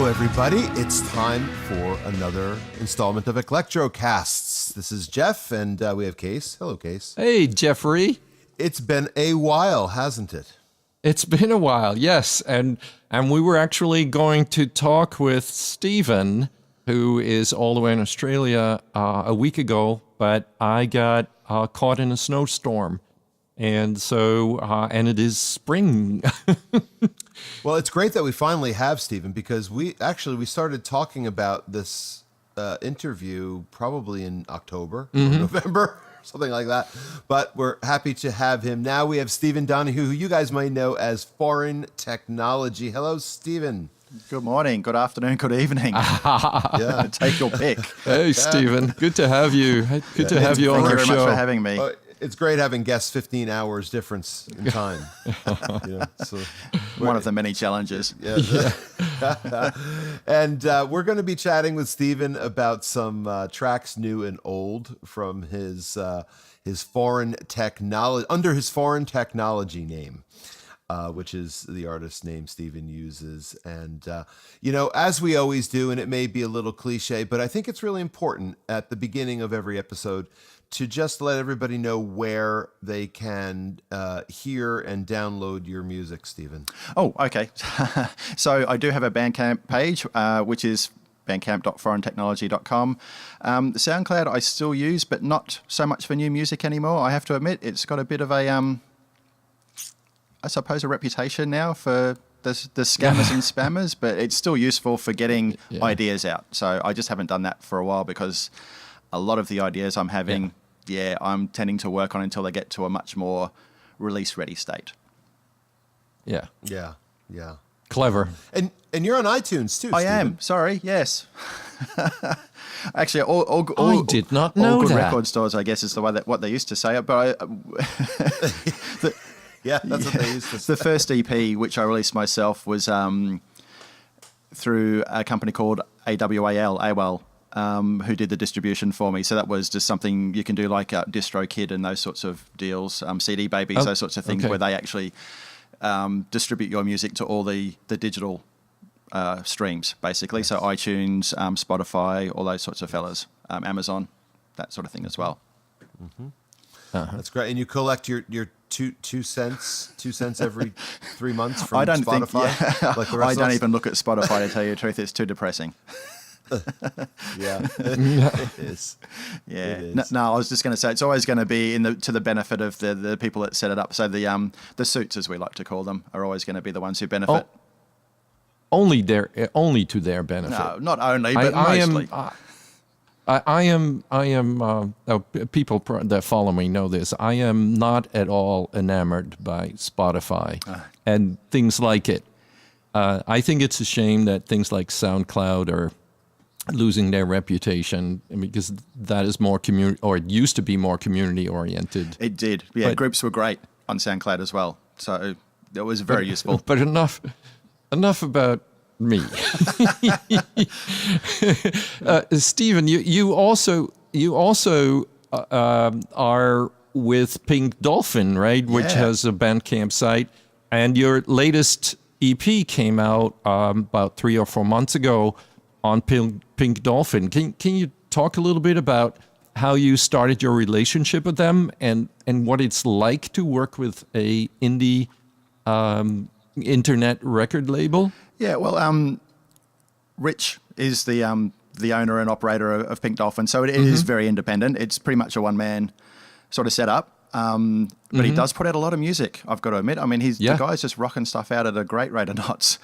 everybody. It's time for another installment of Eclectrocasts. This is Jeff, and we have Case. Hello, Case. Hey, Jeffrey. It's been a while, hasn't it? It's been a while, yes. And we were actually going to talk with Stephen, who is all the way in Australia, a week ago, but I got caught in a snowstorm. And so, and it is spring. Well, it's great that we finally have Stephen, because we started talking about this interview probably in October or November, something like that. But we're happy to have him. Now we have Stephen Donahue, who you guys might know as Foreign Technology. Hello, Stephen. Good morning, good afternoon, good evening. Yeah. Take your pick. Hey, Stephen. Good to have you. Good to have you on Thank our you show. very much for having me. It's great having guests 15 hours difference in time. So One of the many challenges. Yeah. And we're going to be chatting with Stephen about some tracks new and old from his foreign technology, under his foreign technology name, which is the artist name Stephen uses. And, as we always do, and it may be a little cliche, but I think it's really important at the beginning of every episode to just let everybody know where they can hear and download your music, Stephen. Oh, okay. So I do have a Bandcamp page, which is bandcamp.foreigntechnology.com. The SoundCloud I still use, but not so much for new music anymore. I have to admit, it's got a bit of a, I suppose, a reputation now for the scammers and spammers, but it's still useful for getting ideas out. So I just haven't done that for a while, because a lot of the ideas I'm having, I'm tending to work on until they get to a much more release-ready state. Yeah. And Clever. you're on iTunes too, I Stephen. am. Sorry. Yes. Actually, I did not know all good that. record stores, I guess, is the way that what they used to say. But Yeah, that's what they used to say. the first EP, which I released myself, was through a company called AWAL, who did the distribution for me. So that was just something you can do, like DistroKid and those sorts of deals, CD Babies, those sorts of things, where they actually distribute your music to all the digital streams, basically. Yes. So iTunes, Spotify, all those sorts of fellas, Amazon, that sort of thing as well. Mm-hmm. That's great. And you collect your two cents every 3 months from Spotify? Like the rest I of don't us? even look at Spotify, to tell you the truth. It's too depressing. Yeah, it is. Yeah. It is. No, I was just going to say, it's always going to be to the benefit of the people that set it up. So the suits, as we like to call them, are always going to be the ones who benefit. Only to their benefit. No, not only, but mostly. People that follow me know this. I am not at all enamored by Spotify and things like it. I think it's a shame that things like SoundCloud are losing their reputation, because that is more community, or it used to be more community oriented. It did. Yeah, groups were great on SoundCloud as well. So that was very useful. But enough about me. Stephen, you also are with Pink Dolphin, right? Which has a Bandcamp site, and your latest EP came out about 3 or 4 months ago on Pink Dolphin. Can you talk a little bit about how you started your relationship with them, and what it's like to work with a indie internet record label? Yeah, well, Rich is the owner and operator of Pink Dolphin, so it is very independent. It's pretty much a one-man sort of setup, but he does put out a lot of music, I've got to admit. I mean, the guy's just rocking stuff out at a great rate of knots,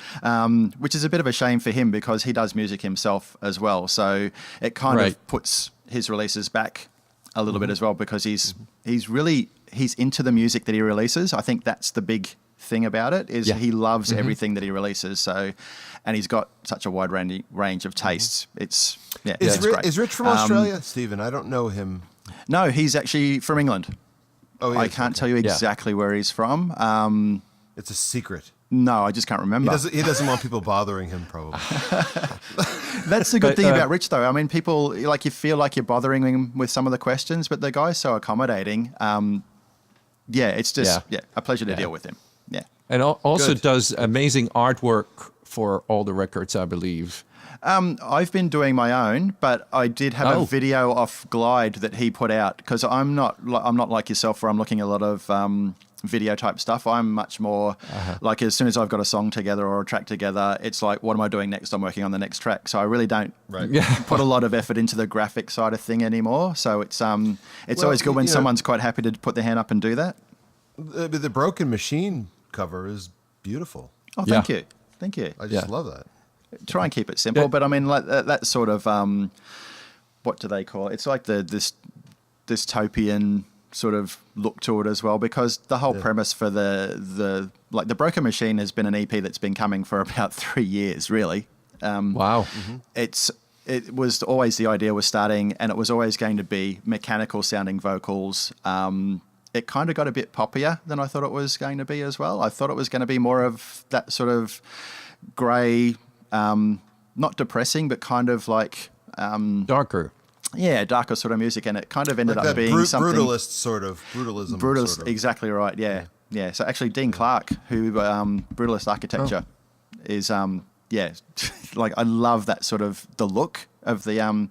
which is a bit of a shame for him, because he does music himself as well. So it kind of puts his releases back a little bit as well, because he's into the music that he releases. I think that's the big thing about it, is he loves everything that he releases. So, and he's got such a wide range of tastes. It's great. Is Rich from Australia, Stephen? I don't know him. No, he's actually from England. Oh, I can't tell you exactly where he's from. It's a secret. No, I just can't remember. He doesn't want people bothering him, probably. That's the good thing about Rich, though. I mean, people, you feel like you're bothering him with some of the questions, but the guy's so accommodating. It's just a pleasure to deal with him. Yeah. And also does amazing artwork for all the records, I believe. I've been doing my own, but I did have a video off Glide that he put out, because I'm not like yourself where I'm looking at a lot of video type stuff. I'm much more like, as soon as I've got a song together or a track together, it's like, what am I doing next? I'm working on the next track. So I really don't put a lot of effort into the graphic side of thing anymore. So it's always good when someone's quite happy to put their hand up and do that. The Broken Machine cover is beautiful. Oh, thank you. I just love that. Try and keep it simple, but I mean, like that sort of what do they call it? It's like this dystopian sort of look to it as well, because the whole premise for the Broken Machine has been an EP that's been coming for about 3 years, really. Wow. It was always, the idea was starting, and it was always going to be mechanical sounding vocals. It kind of got a bit poppier than I thought it was going to be as well. I thought it was going to be more of that sort of grey, not depressing, but kind of like Darker. Yeah, darker sort of music, and it kind of ended like up being something brutalism. Brutalist, exactly right. Yeah. So actually, Dean Clark, who Brutalist Architecture, is like, I love that sort of the look of the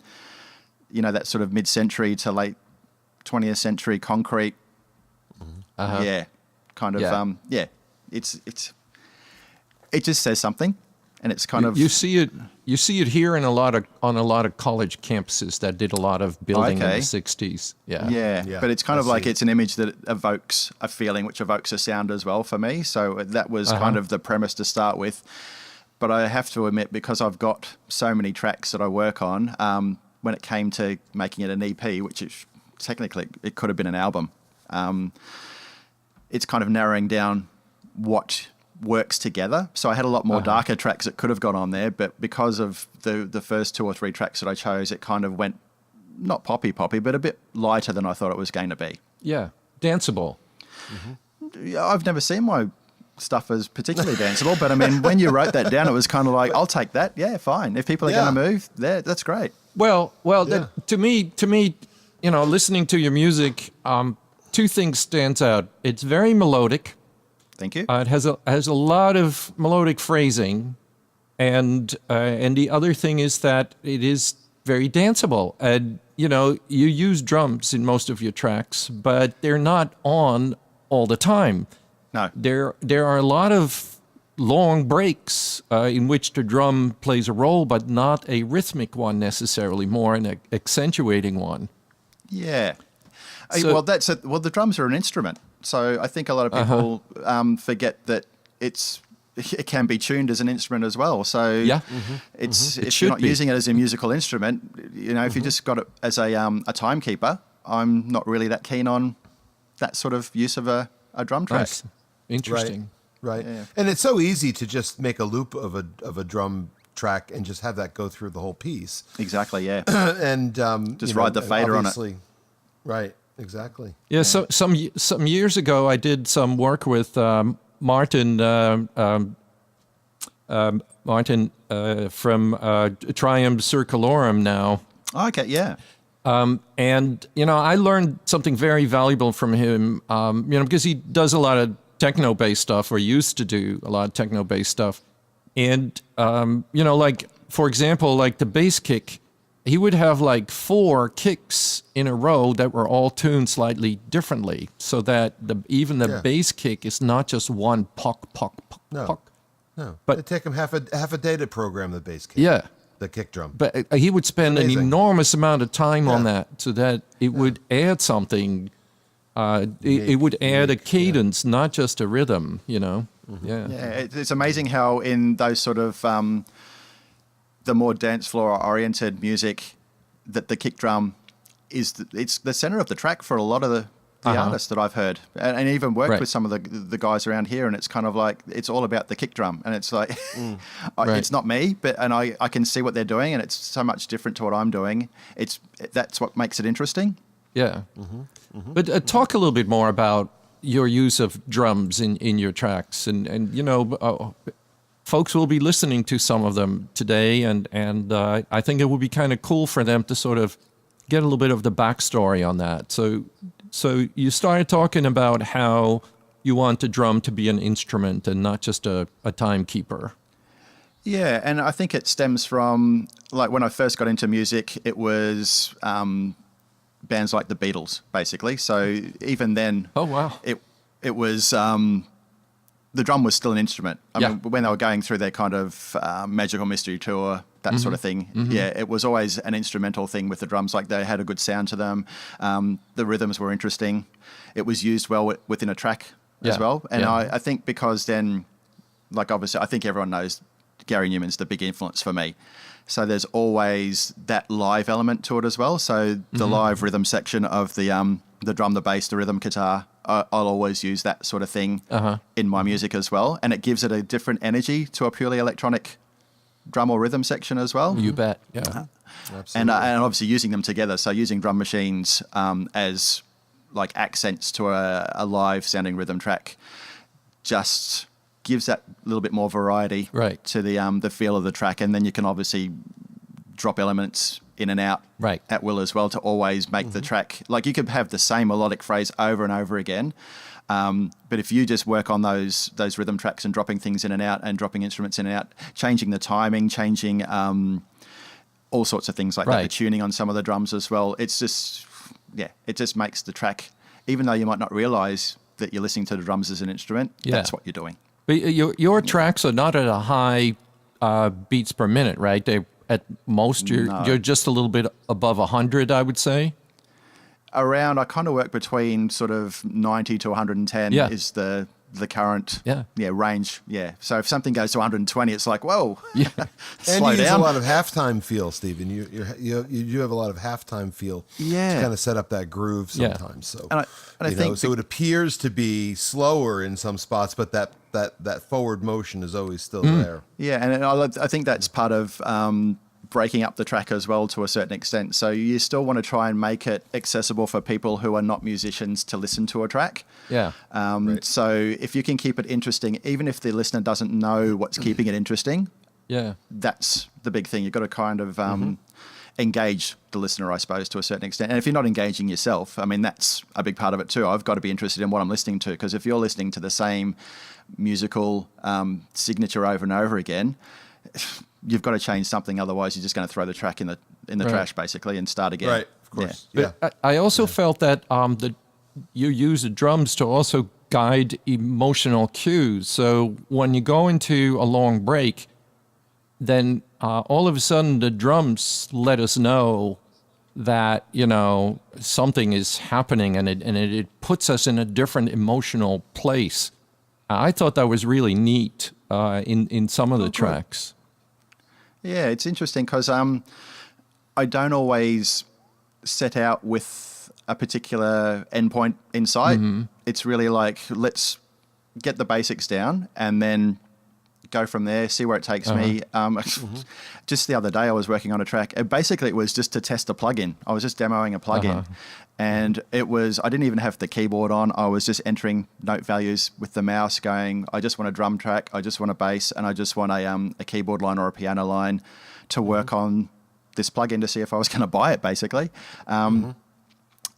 that sort of mid-century to late 20th century concrete. Yeah, kind of it just says something. And it's kind of, you see it here in on a lot of college campuses that did a lot of building in the 60s. Yeah. But it's kind of like, it's an image that evokes a feeling, which evokes a sound as well for me. So that was kind of the premise to start with. But I have to admit, because I've got so many tracks that I work on, when it came to making it an EP, which is technically it could have been an album, it's kind of narrowing down what works together. So I had a lot more darker tracks that could have gone on there, but because of the first 2 or 3 tracks that I chose, it kind of went not poppy, but a bit lighter than I thought it was going to be. Yeah, danceable. I've never seen my stuff as particularly danceable, but I mean, when you wrote that down, it was kind of like, I'll take that. Yeah, fine. If people are going to move, that's great. Well, to me, listening to your music, 2 things stands out. It's very melodic. Thank you. It has a lot of melodic phrasing, and the other thing is that it is very danceable. And you use drums in most of your tracks, but they're not on all the time. No. There are a lot of long breaks in which the drum plays a role, but not a rhythmic one necessarily, more an accentuating one. Yeah. So, the drums are an instrument. So I think a lot of people forget that it can be tuned as an instrument as well. So if you're not using it as a musical instrument, if you just got it as a timekeeper, I'm not really that keen on that sort of use of a drum track. Nice. Interesting. Right. Yeah. And it's so easy to just make a loop of a drum track and just have that go through the whole piece. Exactly. Yeah. And just ride the fader on it. Right. Exactly. Yeah. So some years ago, I did some work with Martin from Triumph Circulorum now. Oh, okay. Yeah. And I learned something very valuable from him. Because he does a lot of techno-based stuff, or used to do a lot of techno-based stuff. And like, for example, like the bass kick, he would have like 4 kicks in a row that were all tuned slightly differently, so that even the bass kick is not just one puck, puck, puck, puck. No, but it'd take him half a day to program the bass kick. Yeah, the kick drum. But he would spend an enormous amount of time on that, so that it would add something. It would add a cadence, not just a rhythm. Yeah. It's amazing how in those sort of the more dance floor oriented music, that the kick drum is it's the center of the track for a lot of the artists that I've heard, and even worked with some of the guys around here, and it's kind of like, it's all about the kick drum, and it's like it's not me, but I can see what they're doing, and it's so much different to what I'm doing. That's what makes it interesting. Yeah. But talk a little bit more about your use of drums in your tracks, and folks will be listening to some of them today, and I think it would be kind of cool for them to sort of get a little bit of the backstory on that. So you started talking about how you want the drum to be an instrument and not just a timekeeper. Yeah, and I think it stems from, like, when I first got into music, it was bands like the Beatles, basically. So even then, Oh, wow. it was the drum was still an instrument. I mean, when they were going through their kind of Magical Mystery Tour, that sort of thing, yeah, it was always an instrumental thing with the drums. Like, they had a good sound to them. The rhythms were interesting. It was used well within a track as well. And I think because then, like, obviously, I think everyone knows Gary Newman's the big influence for me. So there's always that live element to it as well. So the live rhythm section of the drum, the bass, the rhythm guitar, I'll always use that sort of thing in my music as well. And it gives it a different energy to a purely electronic drum or rhythm section as well. You bet. Yeah. And obviously using them together. So using drum machines as like accents to a live sounding rhythm track just gives that little bit more variety to the feel of the track. And then you can obviously drop elements in and out at will as well to always make the track, like, you could have the same melodic phrase over and over again. But if you just work on those rhythm tracks and dropping things in and out and dropping instruments in and out, changing the timing, changing all sorts of things like that, the tuning on some of the drums as well, it's just, it just makes the track, even though you might not realize that you're listening to the drums as an instrument, that's what you're doing. But your tracks are not at a high beats per minute, right? They at most you're just a little bit above 100, I would say. Around, I kind of work between sort of 90 to 110 is the current range. Yeah. So if something goes to 120, it's like, whoa. Yeah. Slow and you use down. a lot of halftime feel, Stephen. You do have a lot of halftime feel to kind of set up that groove sometimes. So and I think so it appears to be slower in some spots, but that forward motion is always still there. Yeah, and I think that's part of breaking up the track as well to a certain extent. So you still want to try and make it accessible for people who are not musicians to listen to a track. Yeah. So if you can keep it interesting, even if the listener doesn't know what's keeping it interesting, that's the big thing. You've got to kind of engage the listener, I suppose, to a certain extent. And if you're not engaging yourself, I mean, that's a big part of it too. I've got to be interested in what I'm listening to, because if you're listening to the same musical signature over and over again, you've got to change something. Otherwise, you're just going to throw the track in the trash, basically, and start again. Right, of course. Yeah. But I also felt that you use the drums to also guide emotional cues. So when you go into a long break, then all of a sudden the drums let us know that, something is happening, and it puts us in a different emotional place. I thought that was really neat in some of the tracks. Yeah, it's interesting because I don't always set out with a particular endpoint in sight. It's really like, let's get the basics down and then go from there, see where it takes me. Just the other day, I was working on a track. Basically, it was just to test a plugin. I was just demoing a plugin. And I didn't even have the keyboard on. I was just entering note values with the mouse going, I just want a drum track, I just want a bass, and I just want a keyboard line or a piano line to work on this plugin to see if I was going to buy it, basically. And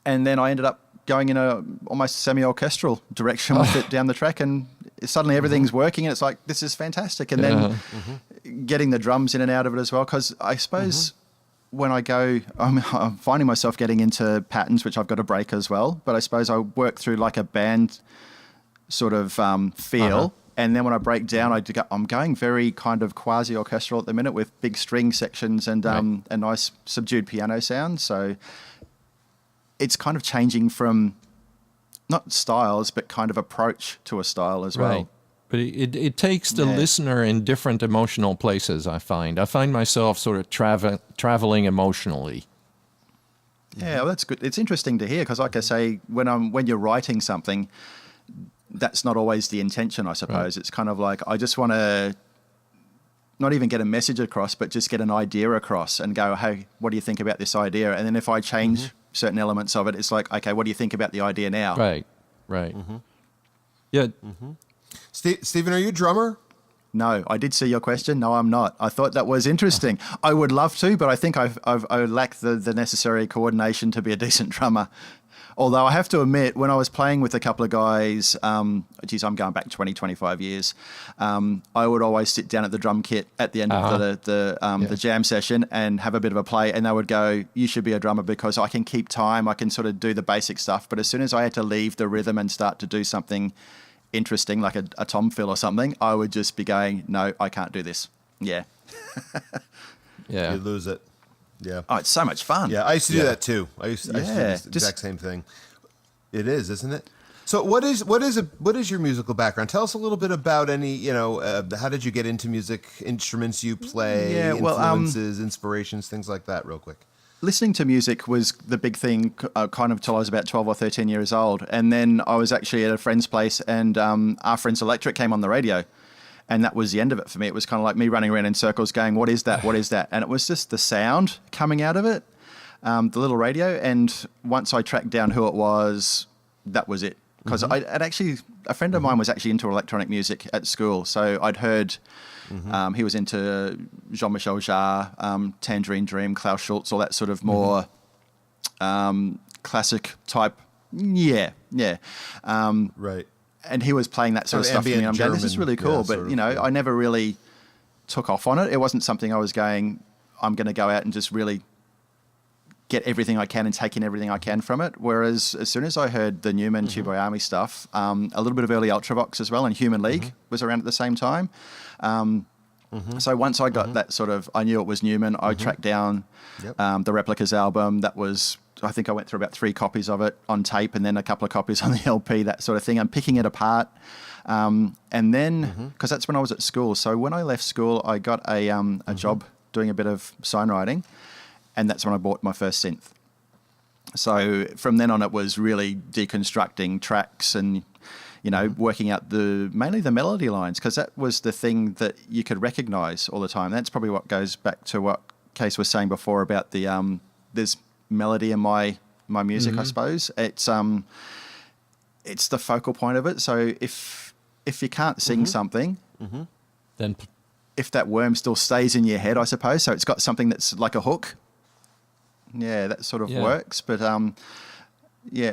then I ended up going in a almost semi-orchestral direction with it down the track, and suddenly everything's working, and it's like, this is fantastic. And then getting the drums in and out of it as well, because I suppose when I go, I'm finding myself getting into patterns, which I've got to break as well. But I suppose I work through like a band sort of feel. And then when I break down, I'm going very kind of quasi-orchestral at the minute with big string sections and a nice subdued piano sound. So it's kind of changing from not styles, but kind of approach to a style as well. But it takes the listener in different emotional places, I find. I find myself sort of traveling emotionally. Yeah, well, that's good. It's interesting to hear because, like I say, when you're writing something, that's not always the intention, I suppose. It's kind of like, I just want to not even get a message across, but just get an idea across and go, hey, what do you think about this idea? And then if I change certain elements of it, it's like, okay, what do you think about the idea now? Right. Yeah. Stephen, are you a drummer? No, I did see your question. No, I'm not. I thought that was interesting. I would love to, but I think I lack the necessary coordination to be a decent drummer. Although I have to admit, when I was playing with a couple of guys, I'm going back 20, 25 years, I would always sit down at the drum kit at the end of the jam session and have a bit of a play, and they would go, you should be a drummer because I can keep time, I can sort of do the basic stuff, but as soon as I had to leave the rhythm and start to do something interesting, like a tom fill or something, I would just be going, no, I can't do this. Yeah. You lose it. Yeah. Oh, it's so much fun. Yeah, I used to do that too. I used to do the exact same thing. It is, isn't it? So what is your musical background? Tell us a little bit about any, how did you get into music, instruments you play, influences, inspirations, things like that, real quick. Listening to music was the big thing kind of till I was about 12 or 13 years old. And then I was actually at a friend's place and our friend's Electric came on the radio. And that was the end of it for me. It was kind of like me running around in circles going, what is that? What is that? And it was just the sound coming out of it, the little radio. And once I tracked down who it was, that was it. Because a friend of mine was actually into electronic music at school. So I'd heard he was into Jean-Michel Jarre, Tangerine Dream, Klaus Schulze, all that sort of more classic type. Yeah. Right. And he was playing that sort of stuff for me. And I'm going, this is really cool. But, I never really took off on it. It wasn't something I was going, I'm going to go out and just really get everything I can and take in everything I can from it. Whereas as soon as I heard the Newman Tubeway Army stuff, a little bit of early Ultravox as well, and Human League was around at the same time. So once I got that sort of, I knew it was Newman, I tracked down the Replicas album. That was, I think I went through about 3 copies of it on tape and then a couple of copies on the LP, that sort of thing. I'm picking it apart. And then, because that's when I was at school. So when I left school, I got a job doing a bit of signwriting. And that's when I bought my first synth. So from then on, it was really deconstructing tracks and, working out mainly the melody lines, because that was the thing that you could recognize all the time. That's probably what goes back to what Case was saying before about the there's melody in my music, I suppose. It's the focal point of it. So if you can't sing something, then if that worm still stays in your head, I suppose. So it's got something that's like a hook. Yeah, that sort of works. But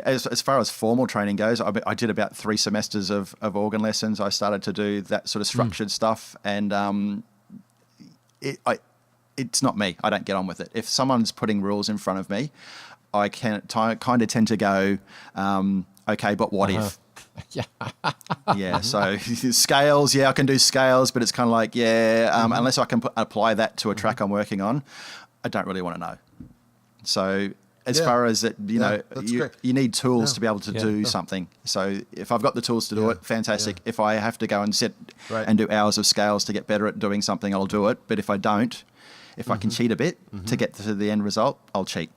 as far as formal training goes, I did about 3 semesters of organ lessons. I started to do that sort of structured stuff, and it's not me. I don't get on with it. If someone's putting rules in front of me, I kind of tend to go, okay, but what if? Yeah. So scales, I can do scales, but it's kind of like, unless I can apply that to a track I'm working on, I don't really want to know. So as far as that, you need tools to be able to do something. So if I've got the tools to do it, fantastic. If I have to go and sit and do hours of scales to get better at doing something, I'll do it. But if I don't, if I can cheat a bit to get to the end result, I'll cheat.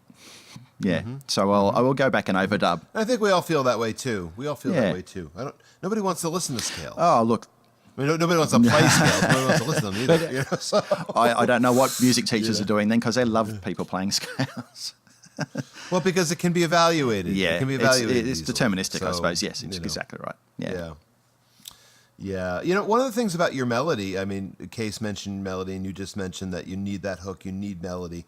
Yeah. So I will go back and overdub. I think we all feel that way too. Nobody wants to listen to scales. Oh, look. I mean, nobody wants to play scales. Nobody wants to listen to them either. So. I don't know what music teachers are doing then, because they love people playing scales. Well, because it can be evaluated. Yeah, it can be evaluated. It's deterministic, I suppose. Yes, it's exactly right. Yeah. One of the things about your melody, I mean, Case mentioned melody, and you just mentioned that you need that hook, you need melody.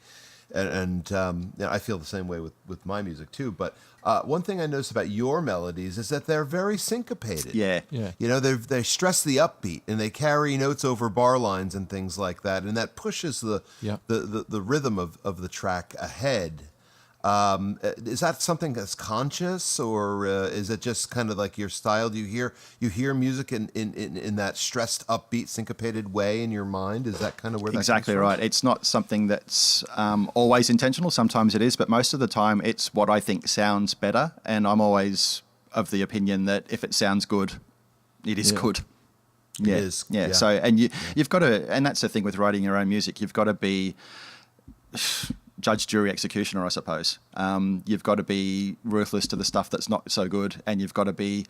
And I feel the same way with my music too. But one thing I noticed about your melodies is that they're very syncopated. Yeah. They stress the upbeat and they carry notes over bar lines and things like that, and that pushes the rhythm of the track ahead. Is that something that's conscious, or is it just kind of like your style? Do you hear music in that stressed, upbeat, syncopated way in your mind? Is that kind of where that exactly comes from? Right? It's not something that's always intentional. Sometimes it is, but most of the time it's what I think sounds better. And I'm always of the opinion that if it sounds good, it is good. It is. Yeah. So, and you've got to, and that's the thing with writing your own music. You've got to be judge, jury, executioner, I suppose. You've got to be ruthless to the stuff that's not so good, and you've got to be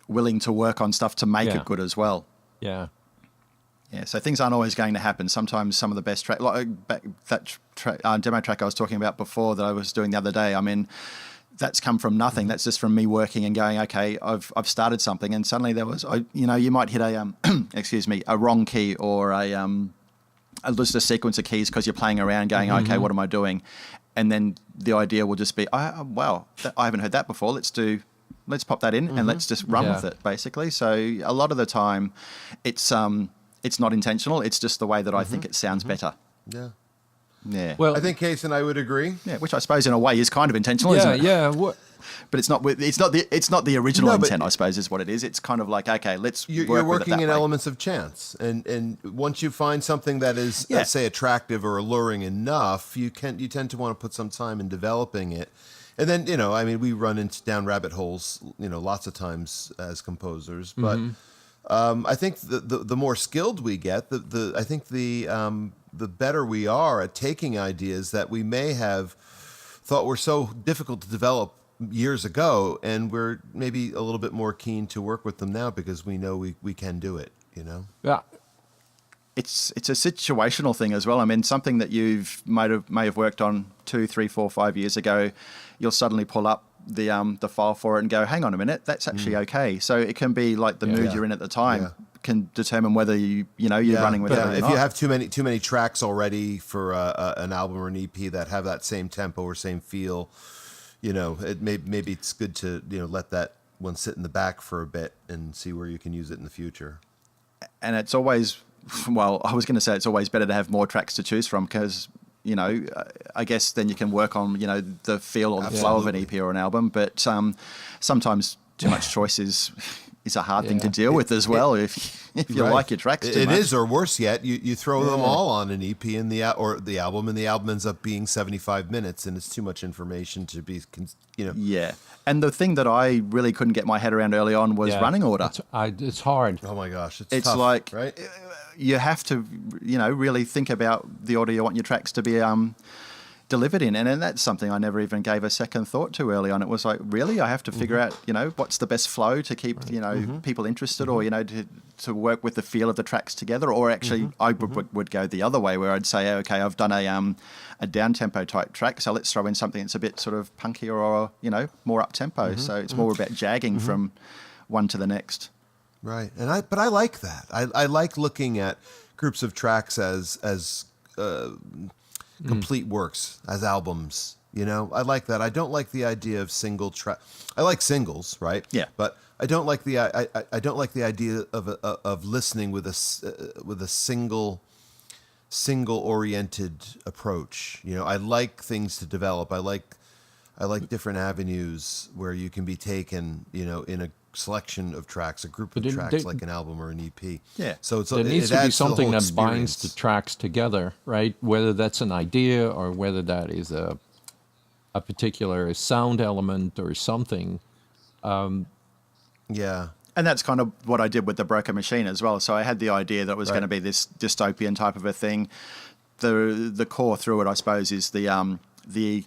willing to work on stuff to make it good as well. Yeah. Yeah, so things aren't always going to happen. Sometimes some of the best demo track I was talking about before that I was doing the other day, I mean, that's come from nothing. That's just from me working and going, okay, I've started something, and suddenly there was, you might hit a a wrong key or just a sequence of keys because you're playing around going, okay, what am I doing? and then the idea will just be, wow, I haven't heard that before. Let's pop that in and let's just run with it, basically. So a lot of the time, it's not intentional. It's just the way that I think it sounds better. Yeah. Yeah. Well, I think Case and I would agree. Yeah, which I suppose in a way is kind of intentional, isn't it? Yeah. But it's not the original intent, I suppose, is what it is. It's kind of like, okay, let's you're work with working it that in way. elements of chance, and once you find something that is, let's say, attractive or alluring enough, you tend to want to put some time in developing it. And then, we run down rabbit holes, lots of times as composers. But I think the more skilled we get, the better we are at taking ideas that we may have thought were so difficult to develop years ago, and we're maybe a little bit more keen to work with them now because we know we can do it. Yeah. It's a situational thing as well. I mean, something that may have worked on 2, 3, 4, 5 years ago, you'll suddenly pull up the file for it and go, hang on a minute, that's actually okay. So it can be like the mood you're in at the time can determine whether you're running with it or not. If you have too many tracks already for an album or an EP that have that same tempo or same feel, maybe it's good to let that one sit in the back for a bit and see where you can use it in the future. And it's always, well, I was going to say it's always better to have more tracks to choose from because, I guess then you can work on, the feel or the flow of an EP or an album. But sometimes too much choice is a hard thing to deal with as well. If you like your tracks too much. It is, or worse yet, you throw them all on an EP or the album, and the album ends up being 75 minutes, and it's too much information to be, Yeah. And the thing that I really couldn't get my head around early on was running order. It's hard. Oh my gosh, it's tough, like right? You have to, really think about the order you want your tracks to be delivered in, and that's something I never even gave a second thought to early on. It was like, really, I have to figure out, what's the best flow to keep, people interested, or to work with the feel of the tracks together, or actually, I would go the other way where I'd say, okay, I've done a down tempo type track, so let's throw in something that's a bit sort of punkier or more up tempo. So it's more about jagging from one to the next. Right, but I like that. I like looking at groups of tracks as complete works, as albums. I like that. I don't like the idea of single track. I like singles, right? Yeah. But I don't like the I don't like the idea of listening with a single oriented approach. I like things to develop. I like different avenues where you can be taken. In a selection of tracks, a group of tracks, like an album or an EP. Yeah. So there needs to be something that binds the tracks together, right? Whether that's an idea or whether that is a particular sound element or something. Yeah. And that's kind of what I did with the Broken Machine as well. So I had the idea that it was going to be this dystopian type of a thing. The core through it, I suppose, is the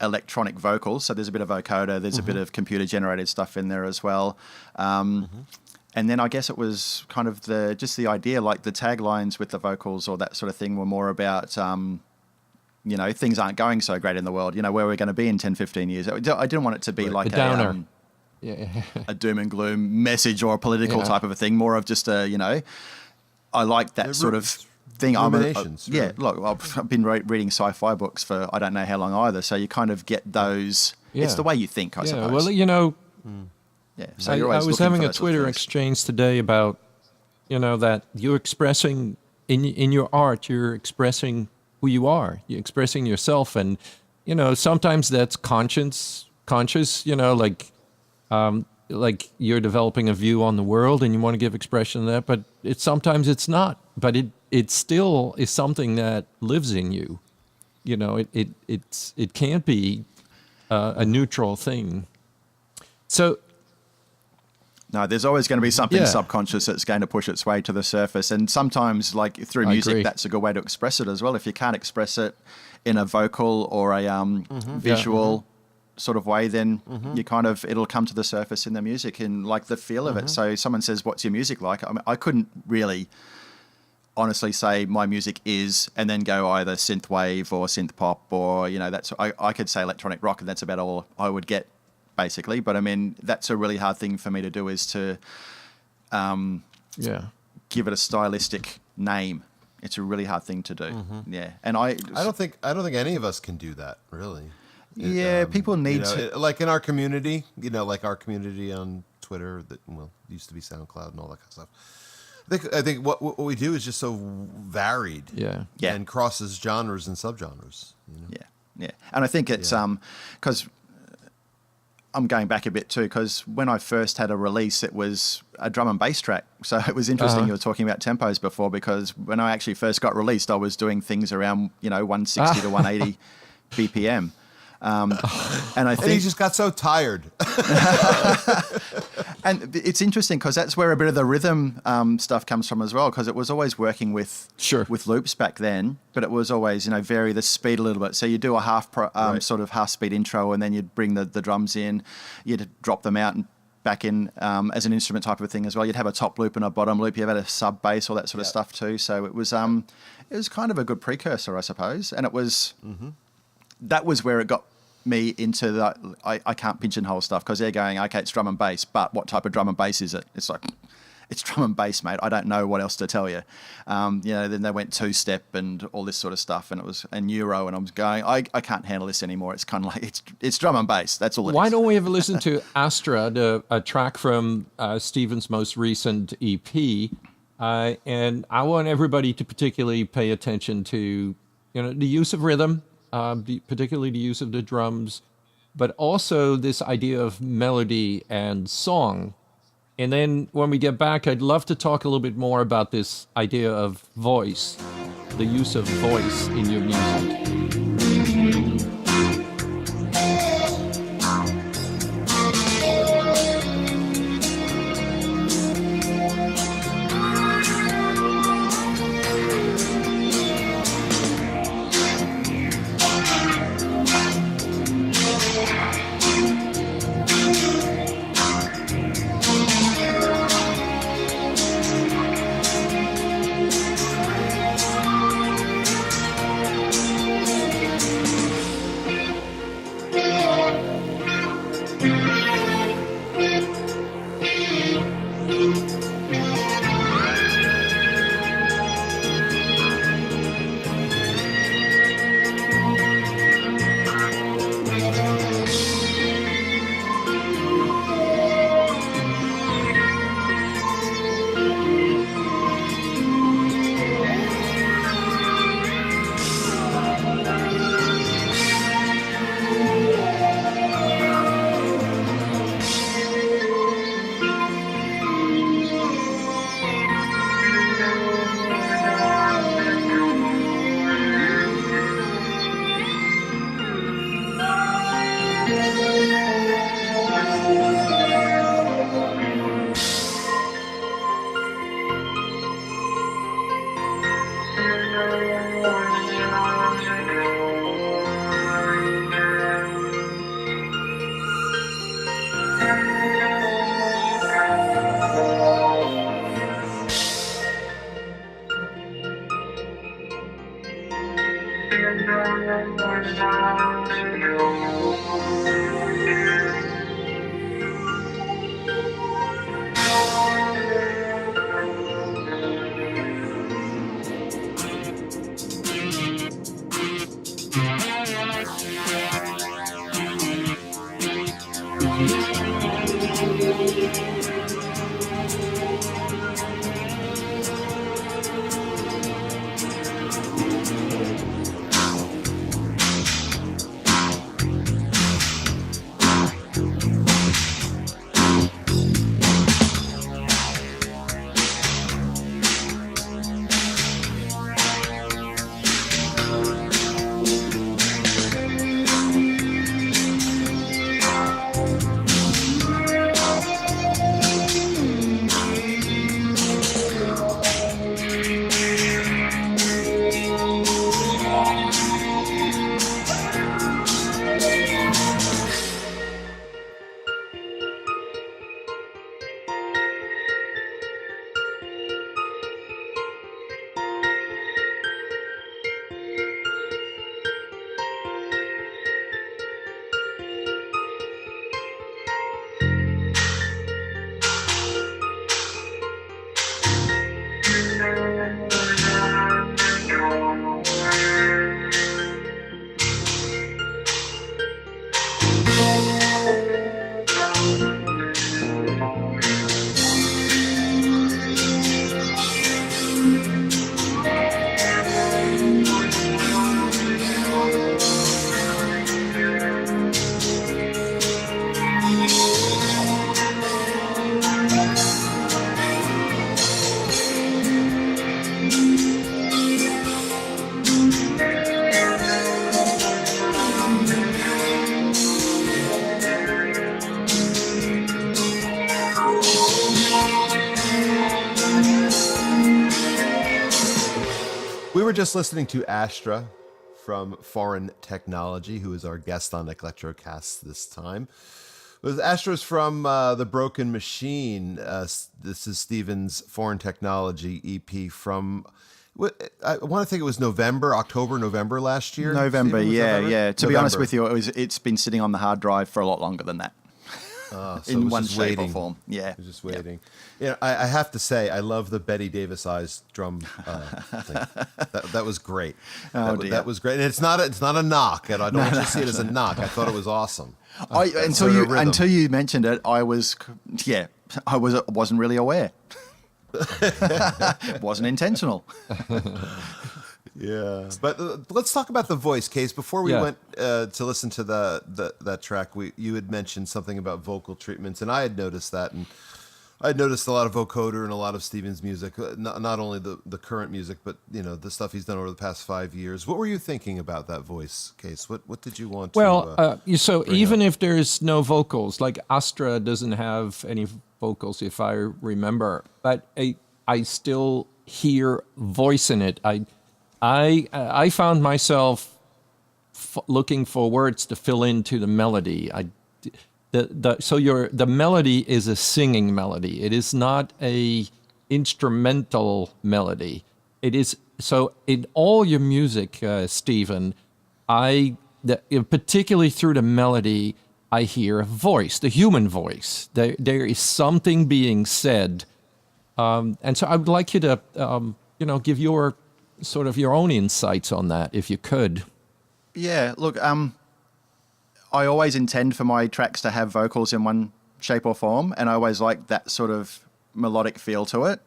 electronic vocals. So there's a bit of vocoder, there's a bit of computer generated stuff in there as well. And then I guess it was kind of just the idea, like the taglines with the vocals or that sort of thing were more about, things aren't going so great in the world, where we're going to be in 10, 15 years. I didn't want it to be like a downer. A doom and gloom message or a political type of a thing, more of just I like that sort of thing. Look, I've been reading sci-fi books for I don't know how long either, so you kind of get those. It's the way you think, I suppose. Well, So I was having a Twitter exchange today about that you're expressing in your art, you're expressing who you are, you're expressing yourself, and sometimes that's conscious, like you're developing a view on the world and you want to give expression to that, but sometimes it's not. But it still is something that lives in you. It can't be a neutral thing. So no, there's always going to be something subconscious that's going to push its way to the surface, and sometimes, like through music, that's a good way to express it as well. If you can't express it in a vocal or a visual sort of way, then you kind of it'll come to the surface in the music and like the feel of it. So someone says, "What's your music like?" I mean, I couldn't really honestly say my music is, and then go either synth wave or synth pop or that's I could say electronic rock, and that's about all I would get basically. But I mean, that's a really hard thing for me to do, is to give it a stylistic name. It's a really hard thing to do. Mm-hmm. Yeah, and I don't think any of us can do that, really. People need to, like in our community, like our community on Twitter that used to be SoundCloud and all that kind of stuff. I think what we do is just so varied, and crosses genres and subgenres. Yeah, and I think it's because I'm going back a bit too, because when I first had a release, it was a drum and bass track. So it was interesting you were talking about tempos before, because when I actually first got released, I was doing things around 160 to 180 BPM. And I think he just got so tired. And it's interesting because that's where a bit of the rhythm stuff comes from as well, because it was always working with loops back then, but it was always vary the speed a little bit. So you do a sort of half speed intro, and then you'd bring the drums in, you'd drop them out and back in as an instrument type of thing as well. You'd have a top loop and a bottom loop. You had a sub bass, all that sort of stuff too. So it was kind of a good precursor, I suppose, and it was that was where it got me into the I can't pigeonhole stuff, because they're going, okay, it's drum and bass, but what type of drum and bass is it? It's like, it's drum and bass, mate. I don't know what else to tell you. Then they went two-step and all this sort of stuff, and it was a neuro, and I was going, I can't handle this anymore. It's kind of like, it's drum and bass. That's all it is. Why don't we have a listen to Astra, a track from Stephen's most recent EP? And I want everybody to particularly pay attention to, the use of rhythm, particularly the use of the drums, but also this idea of melody and song. And then when we get back, I'd love to talk a little bit more about this idea of voice, the use of voice in your music. were just listening to Astra from Foreign Technology, who is our guest on Eclectrocasts this time. Astra's from The Broken Machine. This is Steven's Foreign Technology EP from, I want to think it was November last year. November, Steven, yeah. To be honest with you, it's been sitting on the hard drive for a lot longer than that. So in one shape or form. Yeah. Just waiting. Yeah. I have to say, I love the Betty Davis eyes drum thing. That was great. That was great. And it's not a knock. And I don't want you to see it as a knock. I thought it was awesome. Until you mentioned it, I wasn't really aware. It wasn't intentional. Yeah, but let's talk about the voice, Case. Before we went to listen to that track, you had mentioned something about vocal treatments, and I had noticed that, and I had noticed a lot of vocoder and a lot of Steven's music, not only the current music, but the stuff he's done over the past 5 years. What were you thinking about that voice, Case? What did you want? So even if there's no vocals, like Astra doesn't have any vocals, if I remember, but I still hear voice in it. I found myself looking for words to fill into the melody. The melody is a singing melody. It is not a instrumental melody. It is so in all your music, Stephen. Particularly through the melody, I hear a voice, the human voice. There is something being said, and so I would like you to give your sort of your own insights on that, if you could. Yeah, look, I always intend for my tracks to have vocals in one shape or form, and I always like that sort of melodic feel to it.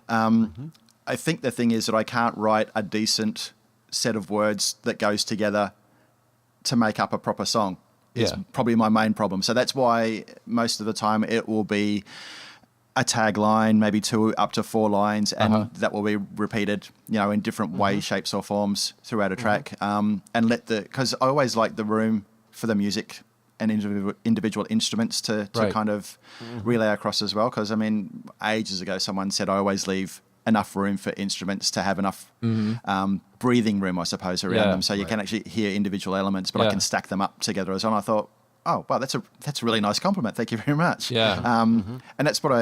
I think the thing is that I can't write a decent set of words that goes together to make up a proper song. It's probably my main problem. So that's why most of the time it will be a tagline, maybe 2 up to 4 lines, and that will be repeated, in different ways, shapes, or forms throughout a track. And because I always like the room for the music and individual instruments to kind of relay across as well. Because ages ago, someone said I always leave enough room for instruments to have enough breathing room, I suppose, around them, so you can actually hear individual elements, but I can stack them up together as well. And I thought, oh, wow, that's a really nice compliment. Thank you very much. Yeah. And that's what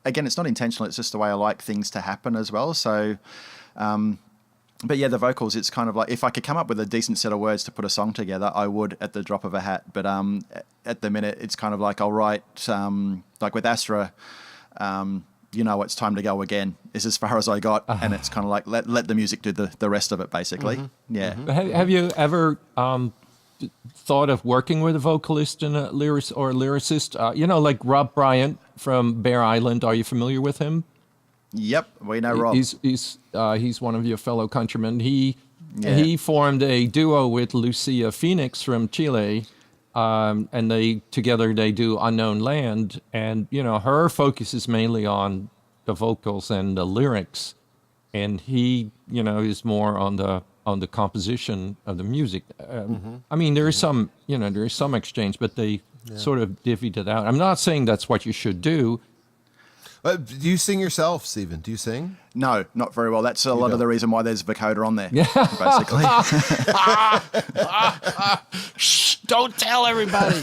again, it's not intentional. It's just the way I like things to happen as well. So, but yeah, the vocals, it's kind of like, if I could come up with a decent set of words to put a song together, I would at the drop of a hat. But at the minute, it's kind of like I'll write, like with Astra, it's time to go again is as far as I got. And it's kind of like, let the music do the rest of it, basically. Yeah. Have you ever thought of working with a vocalist and a lyricist? Like Rob Bryant from Bear Island. Are you familiar with him? Yep, we know Rob. He's one of your fellow countrymen. He formed a duo with Lucia Phoenix from Chile, and they do Unknown Land. And her focus is mainly on the vocals and the lyrics, and he is more on the composition of the music. There is some exchange, but they sort of divvied it out. I'm not saying that's what you should do. Do you sing yourself, Stephen? Do you sing? No, not very well. That's a lot of the reason why there's vocoder on there, basically. Shh, don't tell everybody.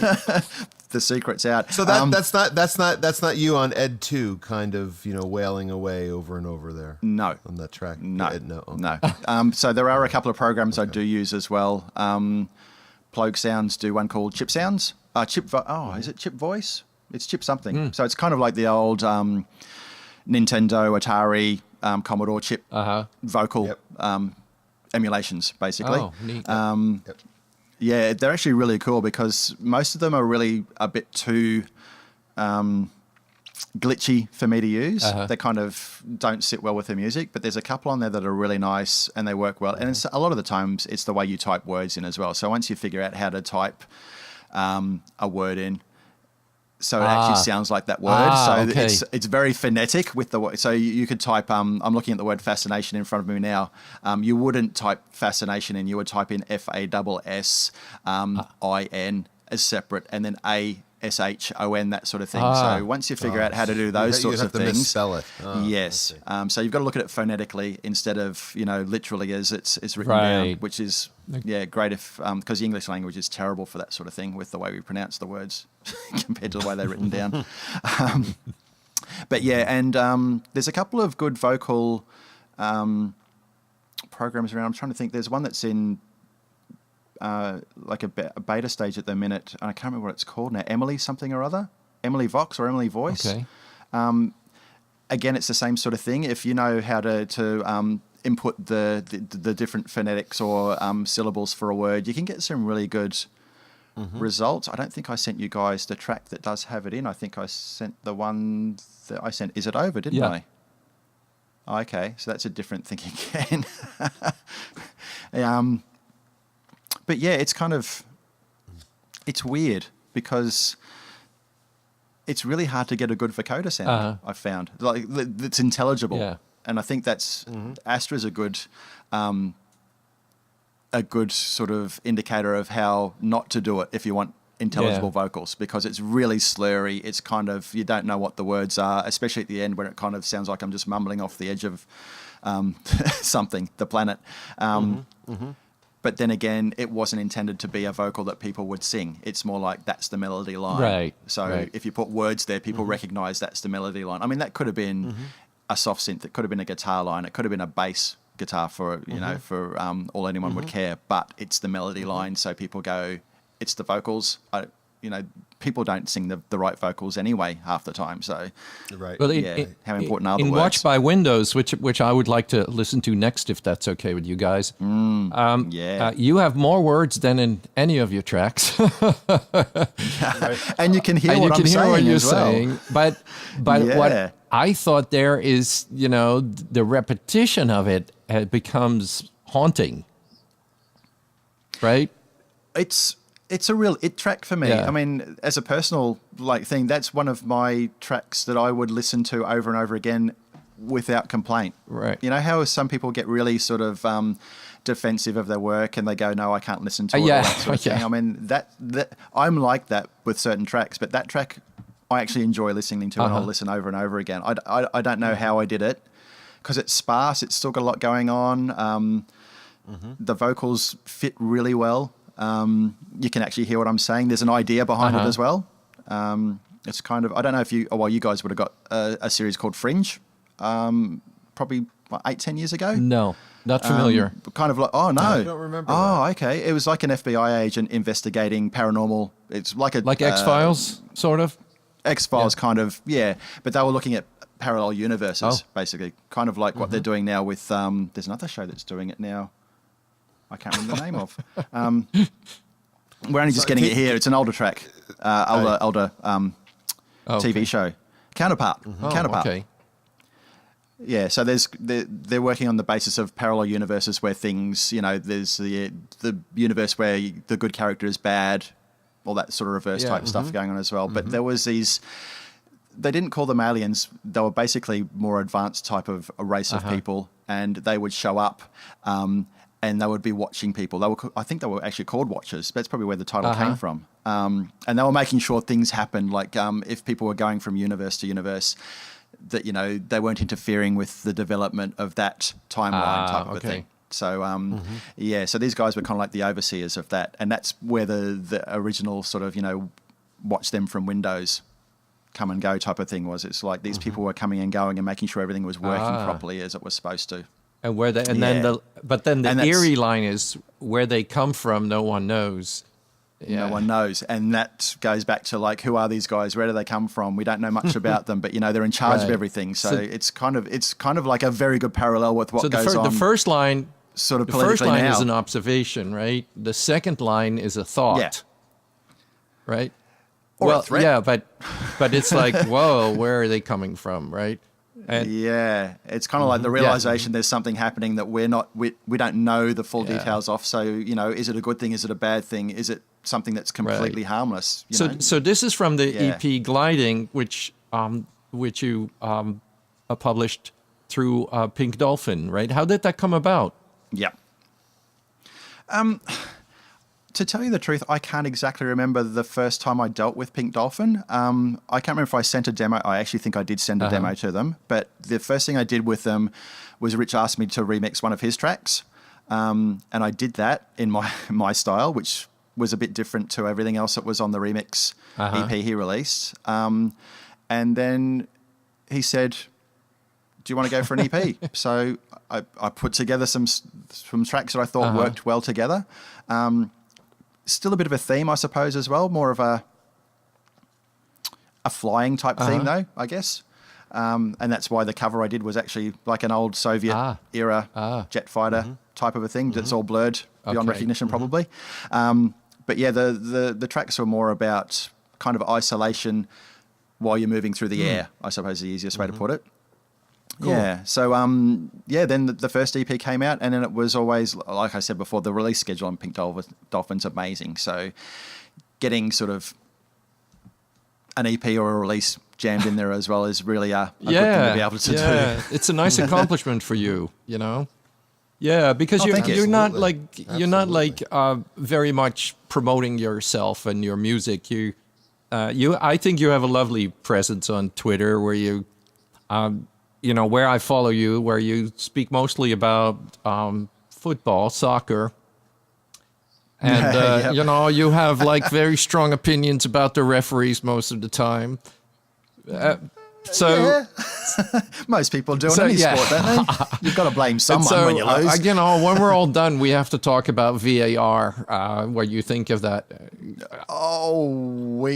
The secret's out. So that's not you on Ed 2 kind of, wailing away over and over there. No. On that track. No. Ed, no. Okay. No. So there are a couple of programs I do use as well. Plogue Sounds do one called Chip Sounds. Is it Chip Voice? It's Chip something. So it's kind of like the old Nintendo, Atari, Commodore chip vocal emulations, basically. Oh, neat. Yeah, they're actually really cool because most of them are really a bit too glitchy for me to use. They kind of don't sit well with the music, but there's a couple on there that are really nice and they work well. And a lot of the times it's the way you type words in as well. So once you figure out how to type a word in, so it actually sounds like that word. It's very phonetic with the word. So you could type, I'm looking at the word fascination in front of me now. You wouldn't type fascination in, you would type in FASSIN, as separate, and then ASHON, that sort of thing. So once you figure out how to do those sorts of things, misspell it. yes. So you've got to look at it phonetically instead of literally as it's written down, which is great if because the English language is terrible for that sort of thing with the way we pronounce the words compared to the way they're written down. But yeah, and there's a couple of good vocal programs around. I'm trying to think. There's one that's in like a beta stage at the minute. I can't remember what it's called now. Emily something or other. Emily Vox or Emily Voice. Okay. Again, it's the same sort of thing. If you know how to input the different phonetics or syllables for a word, you can get some really good results. I don't think I sent you guys the track that does have it in. I think I sent the one that I sent. Is it over? Didn't I? Okay, so that's a different thing again. But yeah, it's it's weird because it's really hard to get a good vocoder sound. I've found like it's intelligible, and I think that's Astra's a good sort of indicator of how not to do it if you want intelligible vocals, because it's really slurry. It's you don't know what the words are, especially at the end when it kind of sounds like I'm just mumbling off the edge of the planet. But then again, it wasn't intended to be a vocal that people would sing. It's more like that's the melody line. Right. So if you put words there, people recognize that's the melody line. I mean, that could have been a soft synth. It could have been a guitar line. It could have been a bass guitar for all anyone would care. But it's the melody line, so people go, it's the vocals. People don't sing the right vocals anyway half the time. So, right. Well, how important are the in words? Watch by Windows, which I would like to listen to next, if that's okay with you guys. You have more words than in any of your tracks. And you can hear what I'm saying you're as well. saying. But what I thought there is, the repetition of it becomes haunting. Right? It's a real it track for me. Yeah. I mean, as a personal thing, that's one of my tracks that I would listen to over and over again without complaint. Right. You know how some people get really sort of defensive of their work and they go, "No, I can't listen to it." Or that sort of thing. I mean, that I'm like that with certain tracks, but that track I actually enjoy listening to, and I'll listen over and over again. I don't know how I did it because it's sparse. It's still got a lot going on. The vocals fit really well. You can actually hear what I'm saying. There's an idea behind it as well. It's kind of, I don't know if you guys would have got a series called Fringe, probably 8-10 years ago. No, not familiar. Kind of like, oh no. I don't remember that. Okay. It was like an FBI agent investigating paranormal. It's like X-Files, sort of? X-Files kind of, yeah. But they were looking at parallel universes, basically. Kind of like what they're doing now with, there's another show that's doing it now. I can't remember the name of. We're only just getting it here. It's an older track, older TV show. Counterpart. Counterpart. Okay. Yeah, so they're working on the basis of parallel universes where things, there's the universe where the good character is bad, all that sort of reverse type stuff going on as well. But there was these. They didn't call them aliens. They were basically more advanced type of a race of people, and they would show up. And they would be watching people. I think they were actually called Watchers. That's probably where the title came from. And they were making sure things happened. Like if people were going from universe to universe, that they weren't interfering with the development of that timeline type of a thing. So so these guys were kind of like the overseers of that, and that's where the original sort of watch them from Windows, come and go type of thing was. It's like these people were coming and going and making sure everything was working properly as it was supposed to. And then the eerie line is where they come from. No one knows. No one knows, and that goes back to like, who are these guys? Where do they come from? We don't know much about them, but they're in charge of everything. So it's kind of like a very good parallel with what goes on. The first line, sort of the first line now. is an observation, right? The second line is a thought, right? Or a threat. but it's like, whoa, where are they coming from, right? And it's kind of like the realization there's something happening that we don't know the full details of. So is it a good thing? Is it a bad thing? Is it something that's completely harmless? So this is from the EP Gliding, which you published through Pink Dolphin, right? How did that come about? Yeah. To tell you the truth, I can't exactly remember the first time I dealt with Pink Dolphin. I can't remember if I sent a demo. I actually think I did send a demo to them. But the first thing I did with them was Rich asked me to remix one of his tracks. And I did that in my style, which was a bit different to everything else that was on the remix EP he released. And then he said, do you want to go for an EP? So I put together some tracks that I thought worked well together. Still a bit of a theme, I suppose, as well. More of a flying type theme, though, I guess. And that's why the cover I did was actually like an old Soviet era jet fighter type of a thing that's all blurred beyond recognition, probably. But yeah, the tracks were more about kind of isolation while you're moving through the air, I suppose is the easiest way to put it. Cool. Yeah. So, then the first EP came out, and then it was always, like I said before, the release schedule on Pink Dolphin's amazing. So getting sort of an EP or a release jammed in there as well is really a good thing to be able to do. It's a nice accomplishment for you, you know? Yeah, because you're not like very much promoting yourself and your music. I think you have a lovely presence on Twitter where you where I follow you, where you speak mostly about football, soccer. And, you have like very strong opinions about the referees most of the time. Most people do in any sport, don't they? You've got to blame someone when you lose. When we're all done, we have to talk about VAR. What you think of that? We're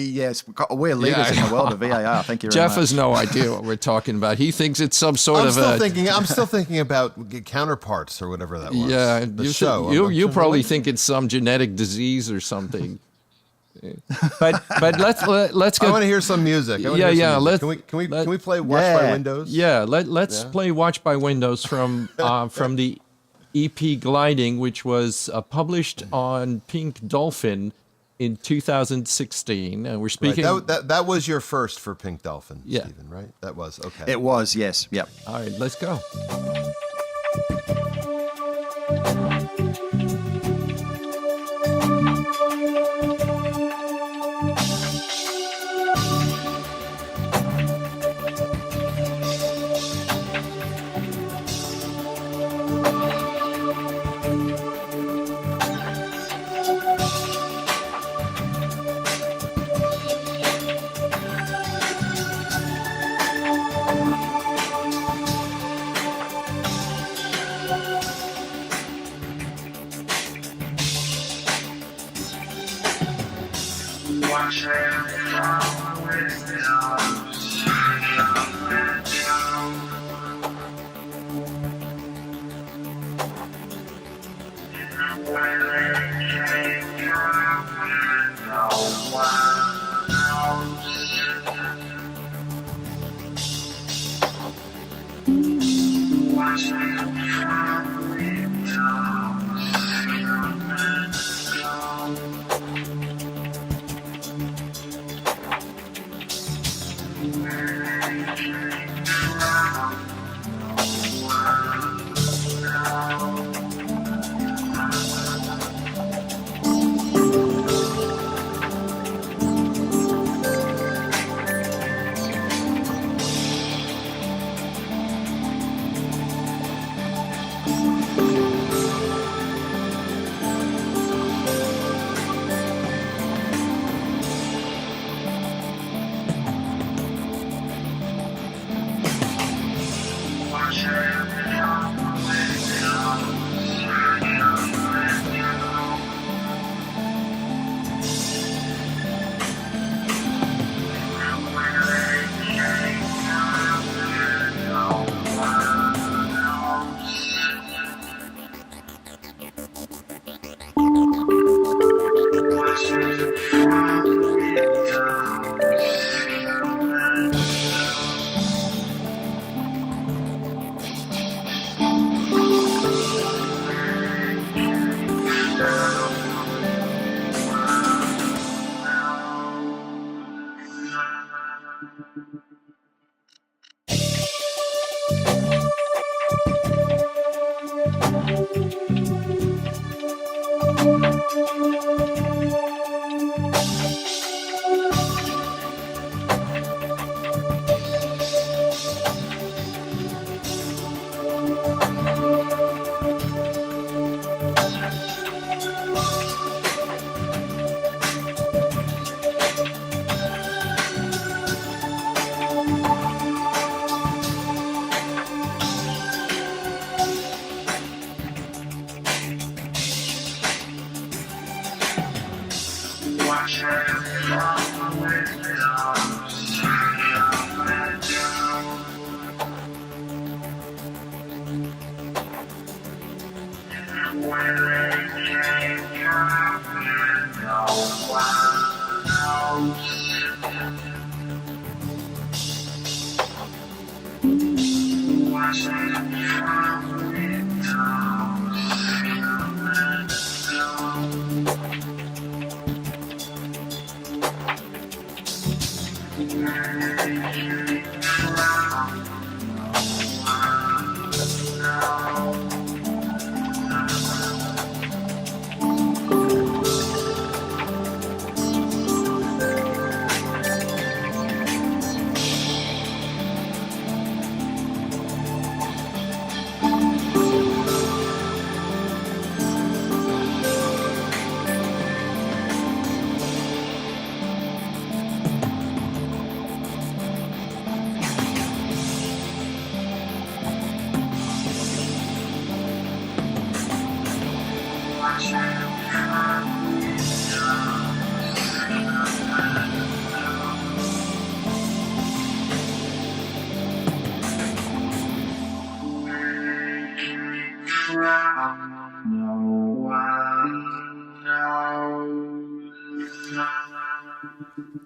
leaders in the world of VAR. Thank you very Jeff much. has no idea what we're talking about. He thinks it's some sort I'm still thinking about Counterparts or whatever that was. Yeah, the show. You probably think it's some genetic disease or something. But let's go. I want to hear some music. Can we play Watch by Windows? Yeah, let's play Watch by Windows from the EP Gliding, which was published on Pink Dolphin in 2016, and we're speaking. Right. That was your first for Pink Dolphin, yeah. Stephen, right? That was okay. It was, yes, yep. All right, let's go.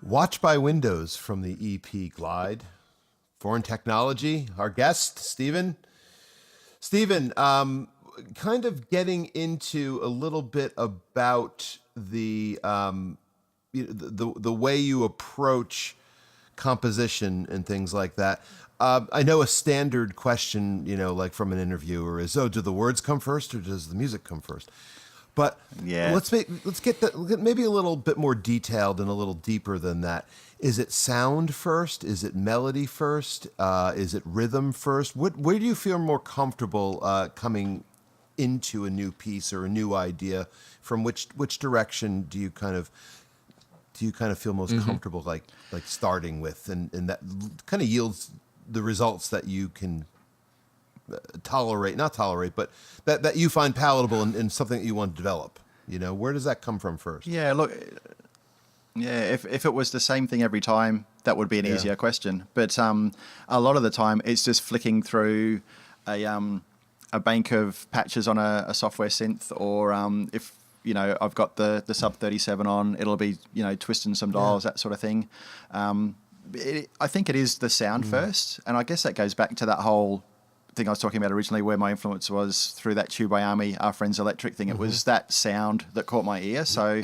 Watch by Windows from the EP Glide. Foreign Technology, our guest, Stephen. Stephen, kind of getting into a little bit about the way you approach composition and things like that. I know a standard question, like from an interviewer is, do the words come first or does the music come first? But yeah, let's get maybe a little bit more detailed and a little deeper than that. Is it sound first? Is it melody first? Is it rhythm first? Where do you feel more comfortable coming into a new piece or a new idea? From which direction do you kind of feel most comfortable like starting with, and that kind of yields the results that you can not tolerate, but that you find palatable and something that you want to develop? Where does that come from first? Yeah, look, if it was the same thing every time, that would be an easier question. But a lot of the time, it's just flicking through a bank of patches on a software synth, or if I've got the sub 37 on, it'll be twisting some dials, that sort of thing. I think it is the sound first, and I guess that goes back to that whole thing I was talking about originally, where my influence was through that Tube by Army, Our Friends Electric thing. It was that sound that caught my ear. So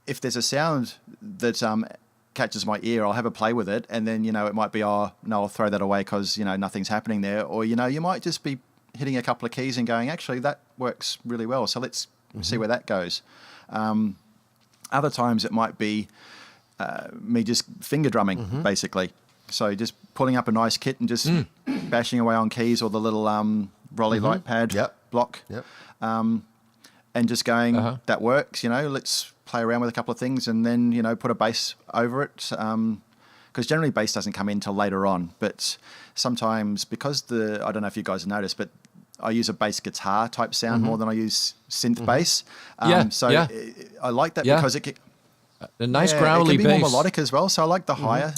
if there's a sound that catches my ear, I'll have a play with it, and then it might be, no, I'll throw that away because nothing's happening there, or you might just be hitting a couple of keys and going, actually that works really well, so let's see where that goes. Other times it might be me just finger drumming, basically. So just pulling up a nice kit and just bashing away on keys, or the little Rolly light pad block, and just going, that works. Let's play around with a couple of things, and then put a bass over it. Because generally bass doesn't come in till later on, but sometimes because I don't know if you guys have noticed, but I use a bass guitar type sound more than I use synth bass. I like that because it. A nice growly bass. It can be bass. more melodic as well, so I like the higher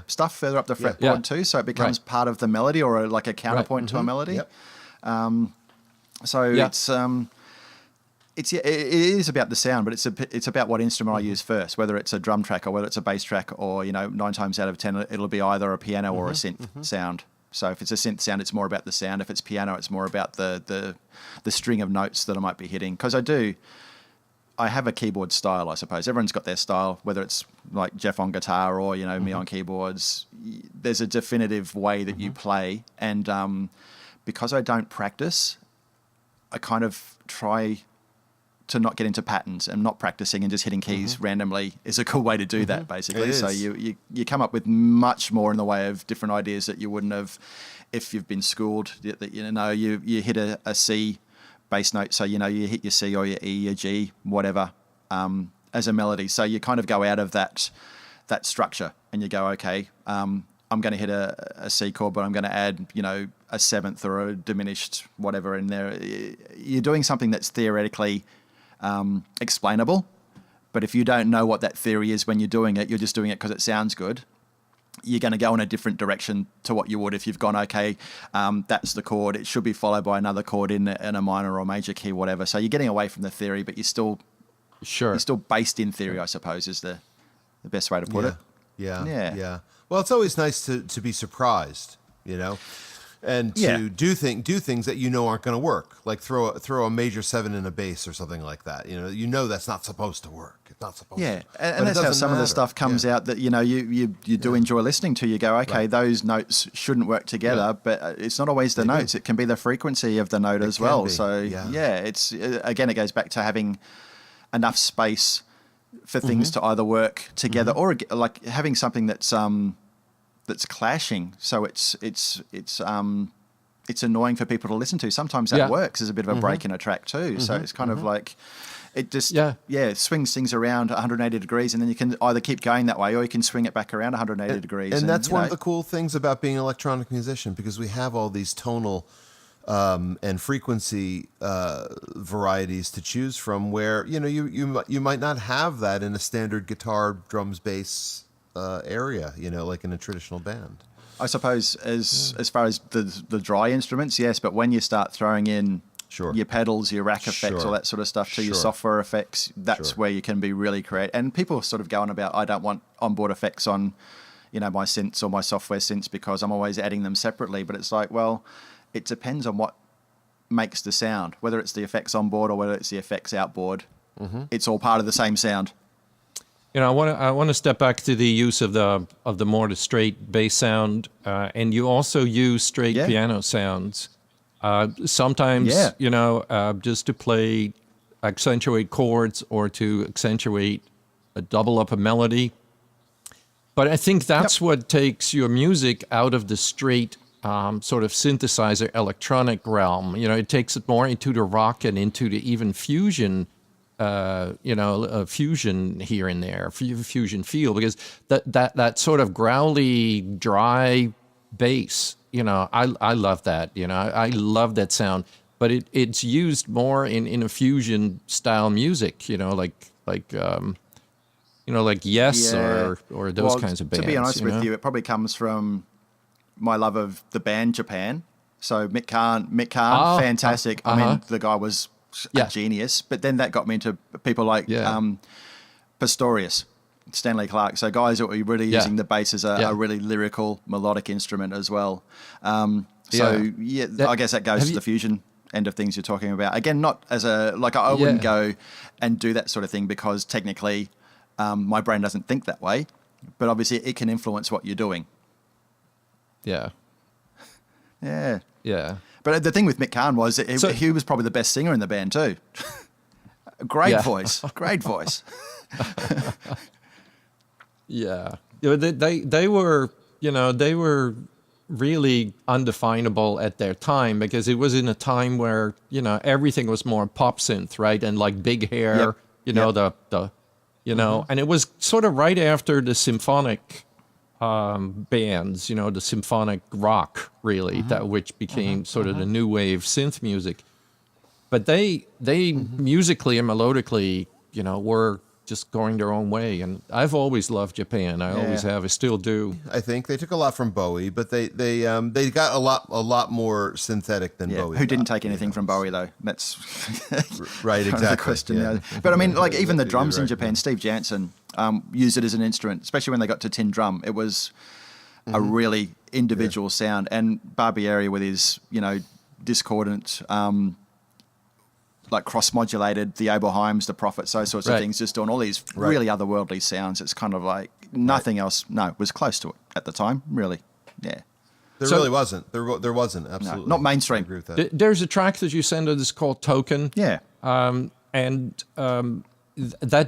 stuff further up the fretboard too, so it becomes part of the melody, or like a counterpoint to a melody. It is about the sound, but it's about what instrument I use first, whether it's a drum track or whether it's a bass track, or 9 times out of 10 it'll be either a piano or a synth sound. So if it's a synth sound, it's more about the sound. If it's piano, it's more about the string of notes that I might be hitting. Because I have a keyboard style, I suppose. Everyone's got their style, whether it's like Jeff on guitar or, me on keyboards. There's a definitive way that you play. And because I don't practice, I kind of try to not get into patterns, and not practicing and just hitting keys randomly is a cool way to do that, basically. So you come up with much more in the way of different ideas that you wouldn't have if you've been schooled. That you hit a C bass note, so you hit your C or your E, your G, whatever, as a melody. So you kind of go out of that structure, and you go, okay, I'm going to hit a C chord, but I'm going to add a seventh or a diminished whatever in there. You're doing something that's theoretically explainable, But if you don't know what that theory is when you're doing it, you're just doing it because it sounds good. You're going to go in a different direction to what you would if you've gone, okay, that's the chord. It should be followed by another chord in a minor or major key, whatever. So you're getting away from the theory, but you're still based in theory, I suppose, is the best way to put it. Yeah. Well, it's always nice to be surprised, and to do things that aren't going to work, like throw a major 7 in a bass or something like that. That's not supposed to work. It's not supposed to. And that's how some of the stuff comes out that you do enjoy listening to. You go, okay, those notes shouldn't work together, but it's not always the notes. It can be the frequency of the note as well. So it's again, it goes back to having enough space for things to either work together or like having something that's clashing. So it's annoying for people to listen to. Sometimes that works as a bit of a break in a track too. So it's kind of like it just swings things around 180 degrees, and then you can either keep going that way or you can swing it back around 180 degrees. And that's one of the cool things about being an electronic musician, because we have all these tonal and frequency varieties to choose from, where you might not have that in a standard guitar, drums, bass area, like in a traditional band. I suppose as far as the dry instruments, yes, but when you start throwing in your pedals, your rack effects, all that sort of stuff to your software effects, that's where you can be really creative. And people are sort of going about, I don't want onboard effects on, my synths or my software synths because I'm always adding them separately. But it's like, well, it depends on what makes the sound, whether it's the effects on board or whether it's the effects outboard. It's all part of the same sound. I want to step back to the use of the more the straight bass sound, and you also use straight piano sounds. Sometimes, just to accentuate chords or to accentuate double up a melody. But I think that's what takes your music out of the straight sort of synthesizer electronic realm. It takes it more into the rock and into the even fusion, fusion here and there, fusion feel, because that sort of growly, dry bass, I love that. I love that sound, but it's used more in a fusion style music, like Yes or those kinds of bands. To be honest with you, it probably comes from my love of the band Japan. So Mick Karn, fantastic. I mean, the guy was a genius, but then that got me into people like Pistorius, Stanley Clarke. So guys that were really using the bass as a really lyrical, melodic instrument as well. I guess that goes to the fusion end of things you're talking about. Again, not as I wouldn't go and do that sort of thing because technically my brain doesn't think that way, but obviously it can influence what you're doing. Yeah. But the thing with Mick Karn was he was probably the best singer in the band too. Great voice. Yeah. They were really undefinable at their time, because it was in a time where, everything was more pop synth, right? And like big hair, and it was sort of right after the symphonic bands, the symphonic rock, really, which became sort of the new wave synth music. But they musically and melodically, were just going their own way. And I've always loved Japan. I always have. I still do. I think they took a lot from Bowie, but they got a lot more synthetic than Bowie. Who didn't take anything from Bowie though? That's right, exactly. The question. But I mean, like even the drums in Japan, Steve Jansen used it as an instrument, especially when they got to tin drum. It was a really individual sound, and Barbieri with his discordant. Like cross-modulated, the Oberheims, the Prophets, those sorts of things, just doing all these really otherworldly sounds. It's kind of like nothing else, was close to it at the time, really. Yeah. There really wasn't. There wasn't, absolutely. No, not mainstream. I agree with that. There's a track that you sent us called Token. Yeah. That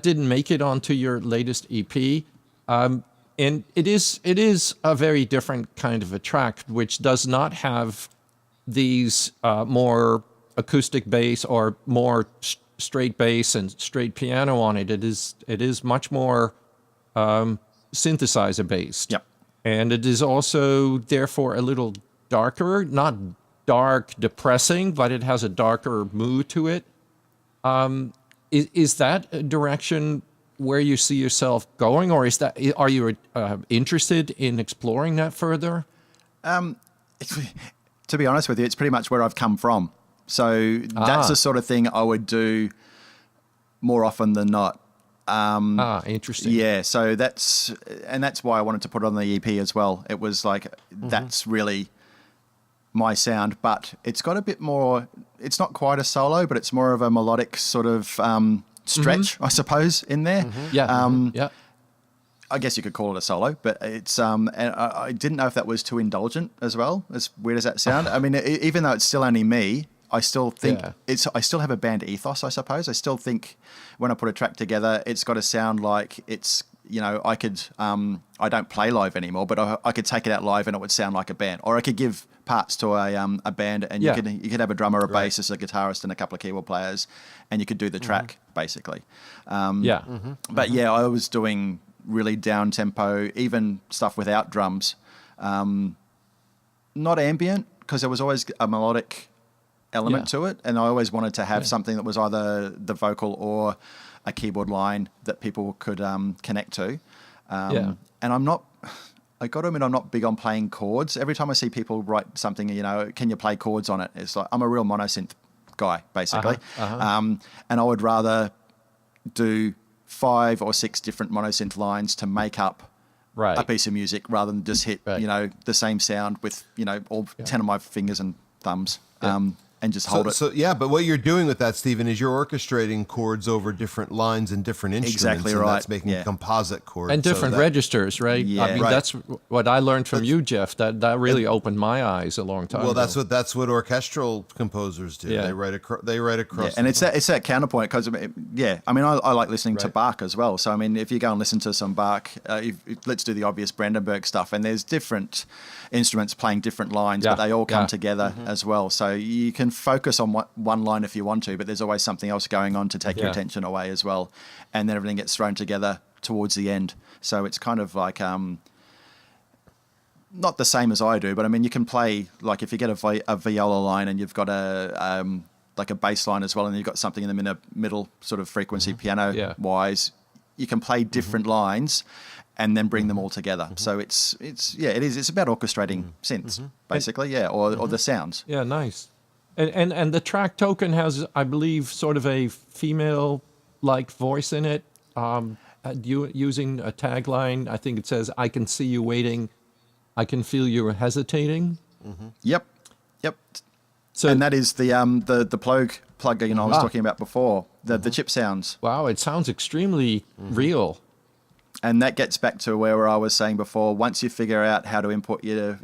didn't make it onto your latest EP. And it is a very different kind of a track, which does not have these more acoustic bass or more straight bass and straight piano on it. It is much more synthesizer based. Yep. And it is also therefore a little darker, not dark depressing, but it has a darker mood to it. Is that a direction where you see yourself going, or are you interested in exploring that further? To be honest with you, it's pretty much where I've come from. So that's the sort of thing I would do more often than not. Interesting. Yeah, so that's why I wanted to put it on the EP as well. It was like, that's really my sound, but it's got a bit more, it's not quite a solo, but it's more of a melodic sort of stretch, I suppose, in there. Yeah. I guess you could call it a solo, but it's and I didn't know if that was too indulgent as well, as weird as that sound. I mean, even though it's still only me, I still think I still have a band ethos, I suppose. I still think when I put a track together, it's got to sound like it's, I could, I don't play live anymore, but I could take it out live and it would sound like a band. Or I could give parts to a band and you could have a drummer, a bassist, a guitarist and a couple of keyboard players and you could do the track basically. But yeah, I was doing really down tempo, even stuff without drums. Not ambient, because there was always a melodic element to it, and I always wanted to have something that was either the vocal or a keyboard line that people could connect to. And I got to admit, I'm not big on playing chords. Every time I see people write something, can you play chords on it? It's like, I'm a real monosynth guy, basically. And I would rather do 5 or 6 different monosynth lines to make up a piece of music rather than just hit, the same sound with, all 10 of my fingers and thumbs. And just hold it. So but what you're doing with that, Stephen, is you're orchestrating chords over different lines and different instruments. Exactly right. And that's making composite chords. And different registers, right? Yeah. I mean, that's what I learned from you, Jeff. That really opened my eyes a long time ago. Well, that's what orchestral composers do. They write across. And it's that counterpoint because, I like listening to Bach as well. So, I mean, if you go and listen to some Bach, let's do the obvious Brandenburg stuff. And there's different instruments playing different lines, but they all come together as well. So you can focus on one line if you want to, but there's always something else going on to take your attention away as well. And then everything gets thrown together towards the end. So it's kind of like, not the same as I do, but I mean, you can play, like if you get a viola line and you've got like a bass line as well, and you've got something in the middle sort of frequency piano wise, you can play different lines and then bring them all together. So it's about orchestrating synths, basically, or the sounds. Yeah, nice. And the track Token has, I believe, sort of a female-like voice in it, using a tagline. I think it says, "I can see you waiting, I can feel you hesitating." Yep. So, and that is the plug-in I was talking about before, the chip sounds. Wow, it sounds extremely real. And that gets back to where I was saying before. Once you figure out how to input your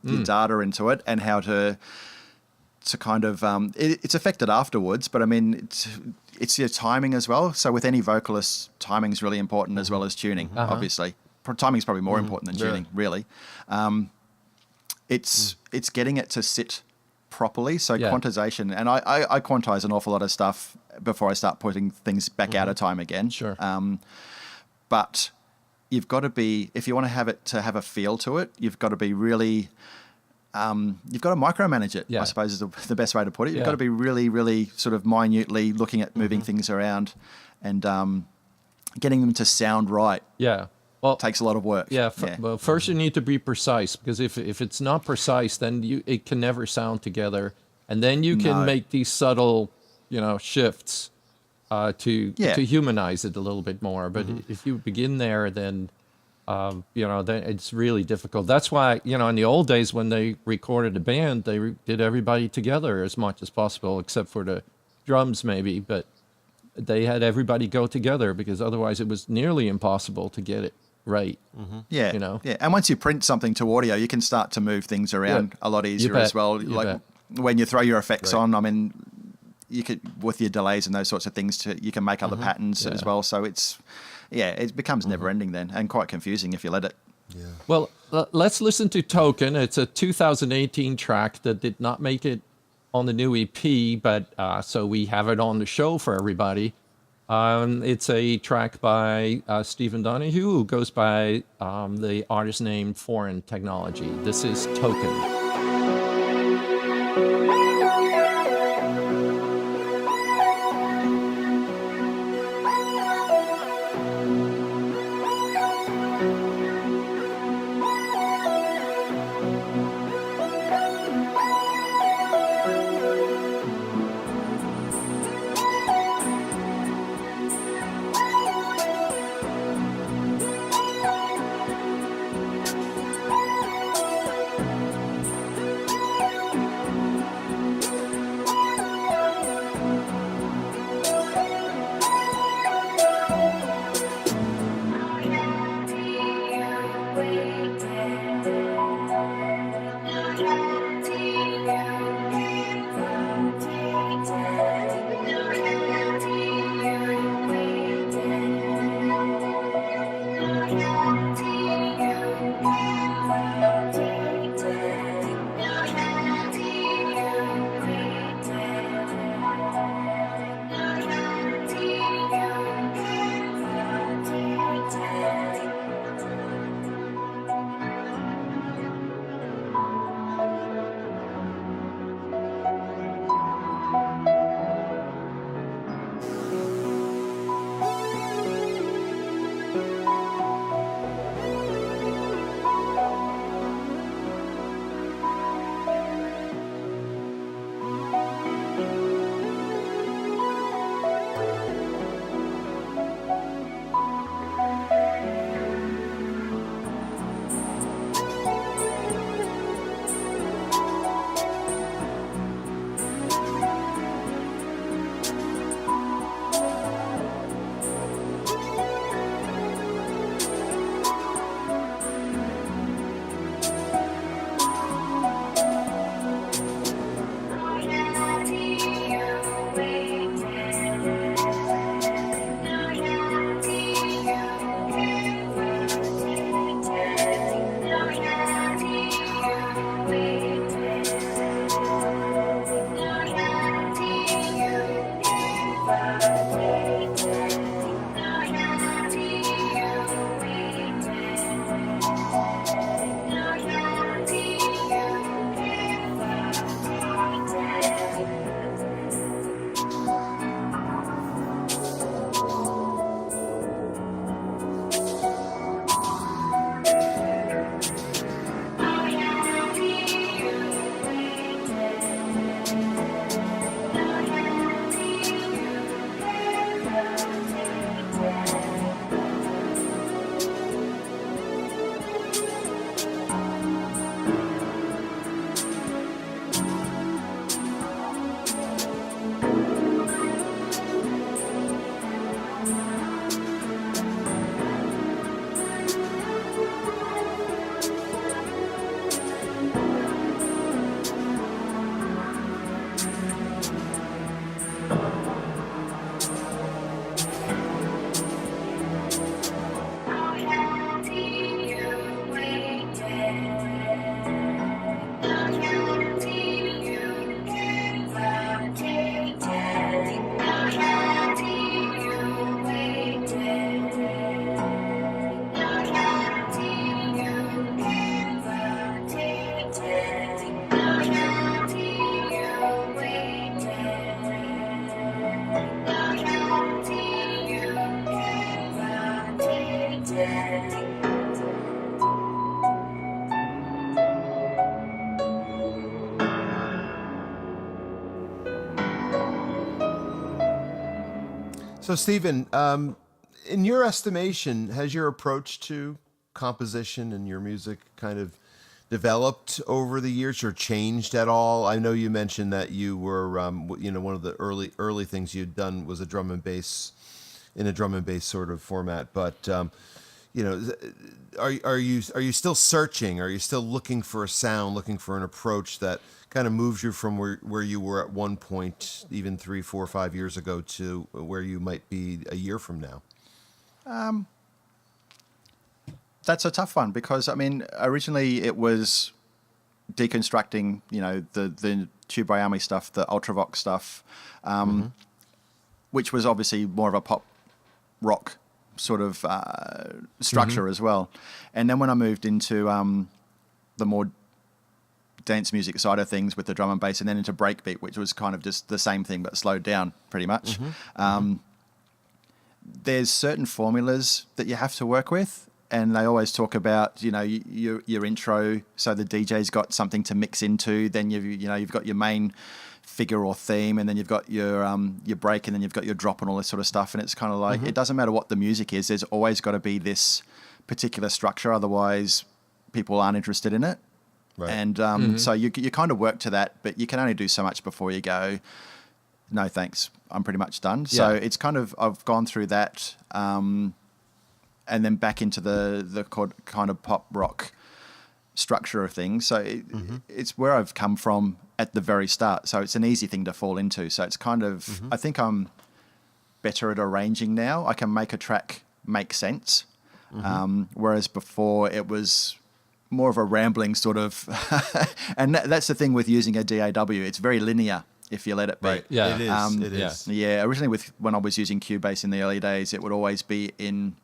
data into it and how to kind of it's affected afterwards, but I mean it's your timing as well. So with any vocalist, timing is really important as well as tuning. Obviously, timing is probably more important than tuning. Really, it's getting it to sit properly. So quantization, and I quantize an awful lot of stuff before I start putting things back out of time again. Sure. But you've got to be, if you want to have a feel to it, you've got to be really, you've got to micromanage it, I suppose is the best way to put it. You've got to be really, really sort of minutely looking at moving things around and getting them to sound right. Yeah. Well, takes a lot of work. Well, first you need to be precise, because if it's not precise, then it can never sound together. And then you can make these subtle, shifts. To humanize it a little bit more, but if you begin there, then then it's really difficult. That's why in the old days when they recorded a band, they did everybody together as much as possible, except for the drums maybe. But they had everybody go together because otherwise it was nearly impossible to get it right. Yeah. And once you print something to audio, you can start to move things around a lot easier as well. When you throw your effects on, I mean, you could, with your delays and those sorts of things, you can make other patterns as well. So it becomes never ending then, and quite confusing if you let it. Yeah. Well, let's listen to Token. It's a 2018 track that did not make it on the new EP, but so we have it on the show for everybody. It's a track by Stephen Donahue, who goes by the artist name Foreign Technology. This is Token. So, Stephen, in your estimation, has your approach to composition and your music kind of developed over the years or changed at all? I know you mentioned that you were, one of the early things you'd done was a drum and bass sort of format. But, are you still searching? Are you still looking for a sound, looking for an approach that kind of moves you from where you were at one point, even 3, 4, 5 years ago, to where you might be a year from now? That's a tough one because, I mean, originally it was deconstructing, the Tube Army stuff, the Ultravox stuff, which was obviously more of a pop rock sort of structure as well. And then when I moved into the more dance music side of things with the drum and bass, and then into breakbeat, which was kind of just the same thing but slowed down pretty much. There's certain formulas that you have to work with, and they always talk about your intro, so the DJ's got something to mix into, then you've got your main figure or theme, and then you've got your break, and then you've got your drop and all this sort of stuff. And it's kind of like it doesn't matter what the music is, there's always got to be this particular structure, otherwise people aren't interested in it. Right. And so you kind of work to that, but you can only do so much before you go, no thanks, I'm pretty much done. Yeah. So it's kind of, I've gone through that and then back into the kind of pop rock structure of things. So it's where I've come from at the very start. So it's an easy thing to fall into. So it's kind of, I think I'm better at arranging now. I can make a track make sense. Whereas before it was more of a rambling sort of, and that's the thing with using a DAW. It's very linear if you let it be. Right. Yeah. It is. It is. Yeah. Originally when I was using Cubase in the early days, it would always be in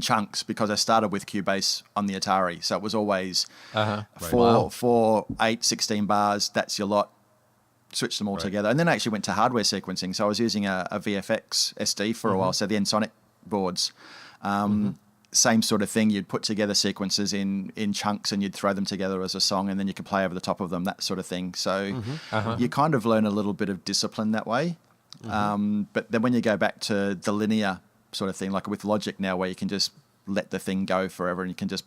chunks because I started with Cubase on the Atari. So it was always 4, 8, 16 bars. That's your lot. Switch them all together. And then I actually went to hardware sequencing. So I was using a VFX SD for a while. So the Ensoniq boards. Same sort of thing. You'd put together sequences in chunks and you'd throw them together as a song and then you could play over the top of them, that sort of thing. So you kind of learn a little bit of discipline that way. But then when you go back to the linear sort of thing, like with Logic now, where you can just let the thing go forever and you can just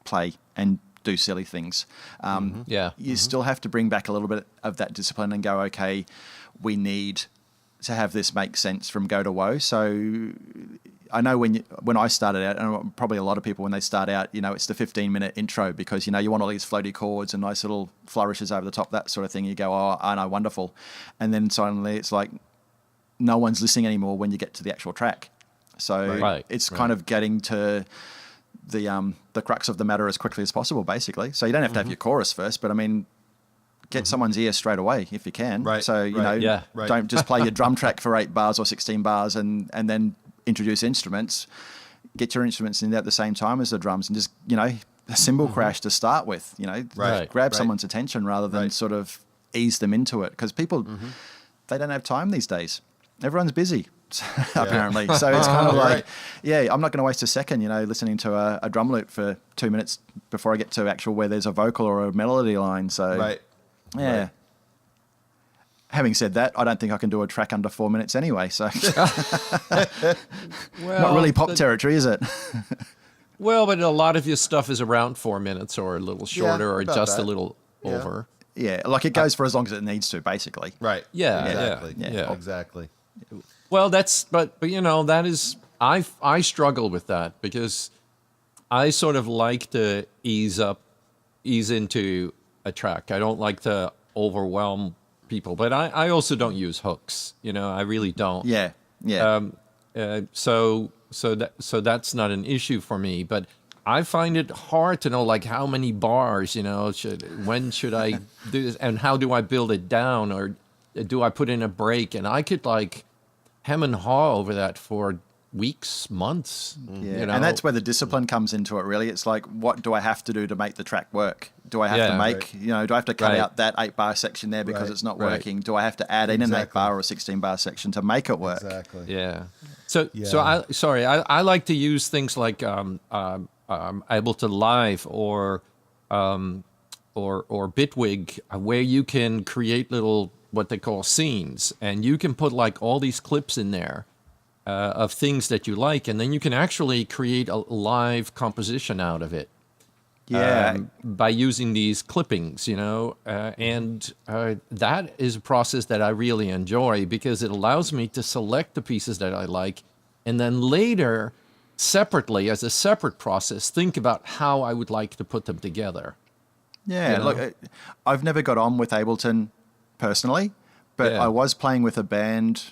play and do silly things. You still have to bring back a little bit of that discipline and go, okay, we need to have this make sense from go to woe. So I know when I started out, and probably a lot of people when they start out, it's the 15-minute intro because, you want all these floaty chords and nice little flourishes over the top, that sort of thing. You go, oh, I know, wonderful. And then suddenly it's like no one's listening anymore when you get to the actual track. So it's kind of getting to the crux of the matter as quickly as possible, basically. So you don't have to have your chorus first, but I mean, get someone's ear straight away if you can. Right. So, don't just play your drum track for 8 bars or 16 bars and then introduce instruments. Get your instruments in there at the same time as the drums and just, a cymbal crash to start with, grab someone's attention rather than sort of ease them into it. Because people, they don't have time these days. Everyone's busy. Apparently. So it's kind of like, I'm not going to waste a second, listening to a drum loop for 2 minutes before I get to actual where there's a vocal or a melody line. So, Having said that, I don't think I can do a track under 4 minutes anyway. So, not really pop territory, is it? Well, but a lot of your stuff is around 4 minutes or a little shorter or just a little over. Yeah, like it goes for as long as it needs to, basically. Right. Yeah. Exactly. Well, but that is, I struggle with that because I sort of like to ease into a track. I don't like to overwhelm people, but I also don't use hooks. I really don't. Yeah. So that's not an issue for me, but I find it hard to know like how many bars, when should I do this and how do I build it down or do I put in a break? And I could like hem and haw over that for weeks, months. And that's where the discipline comes into it, really. It's like, what do I have to do to make the track work? Do I have to make, do I have to cut out that 8-bar section there because it's not working? Do I have to add in an 8-bar or a 16-bar section to make it work? Exactly. Yeah. So I like to use things like Ableton Live or Bitwig, where you can create little what they call scenes, and you can put like all these clips in there of things that you like, and then you can actually create a live composition out of it. By using these clippings, and that is a process that I really enjoy because it allows me to select the pieces that I like, and then later, separately, as a separate process, think about how I would like to put them together. Yeah, look, I've never got on with Ableton personally, but I was playing with a band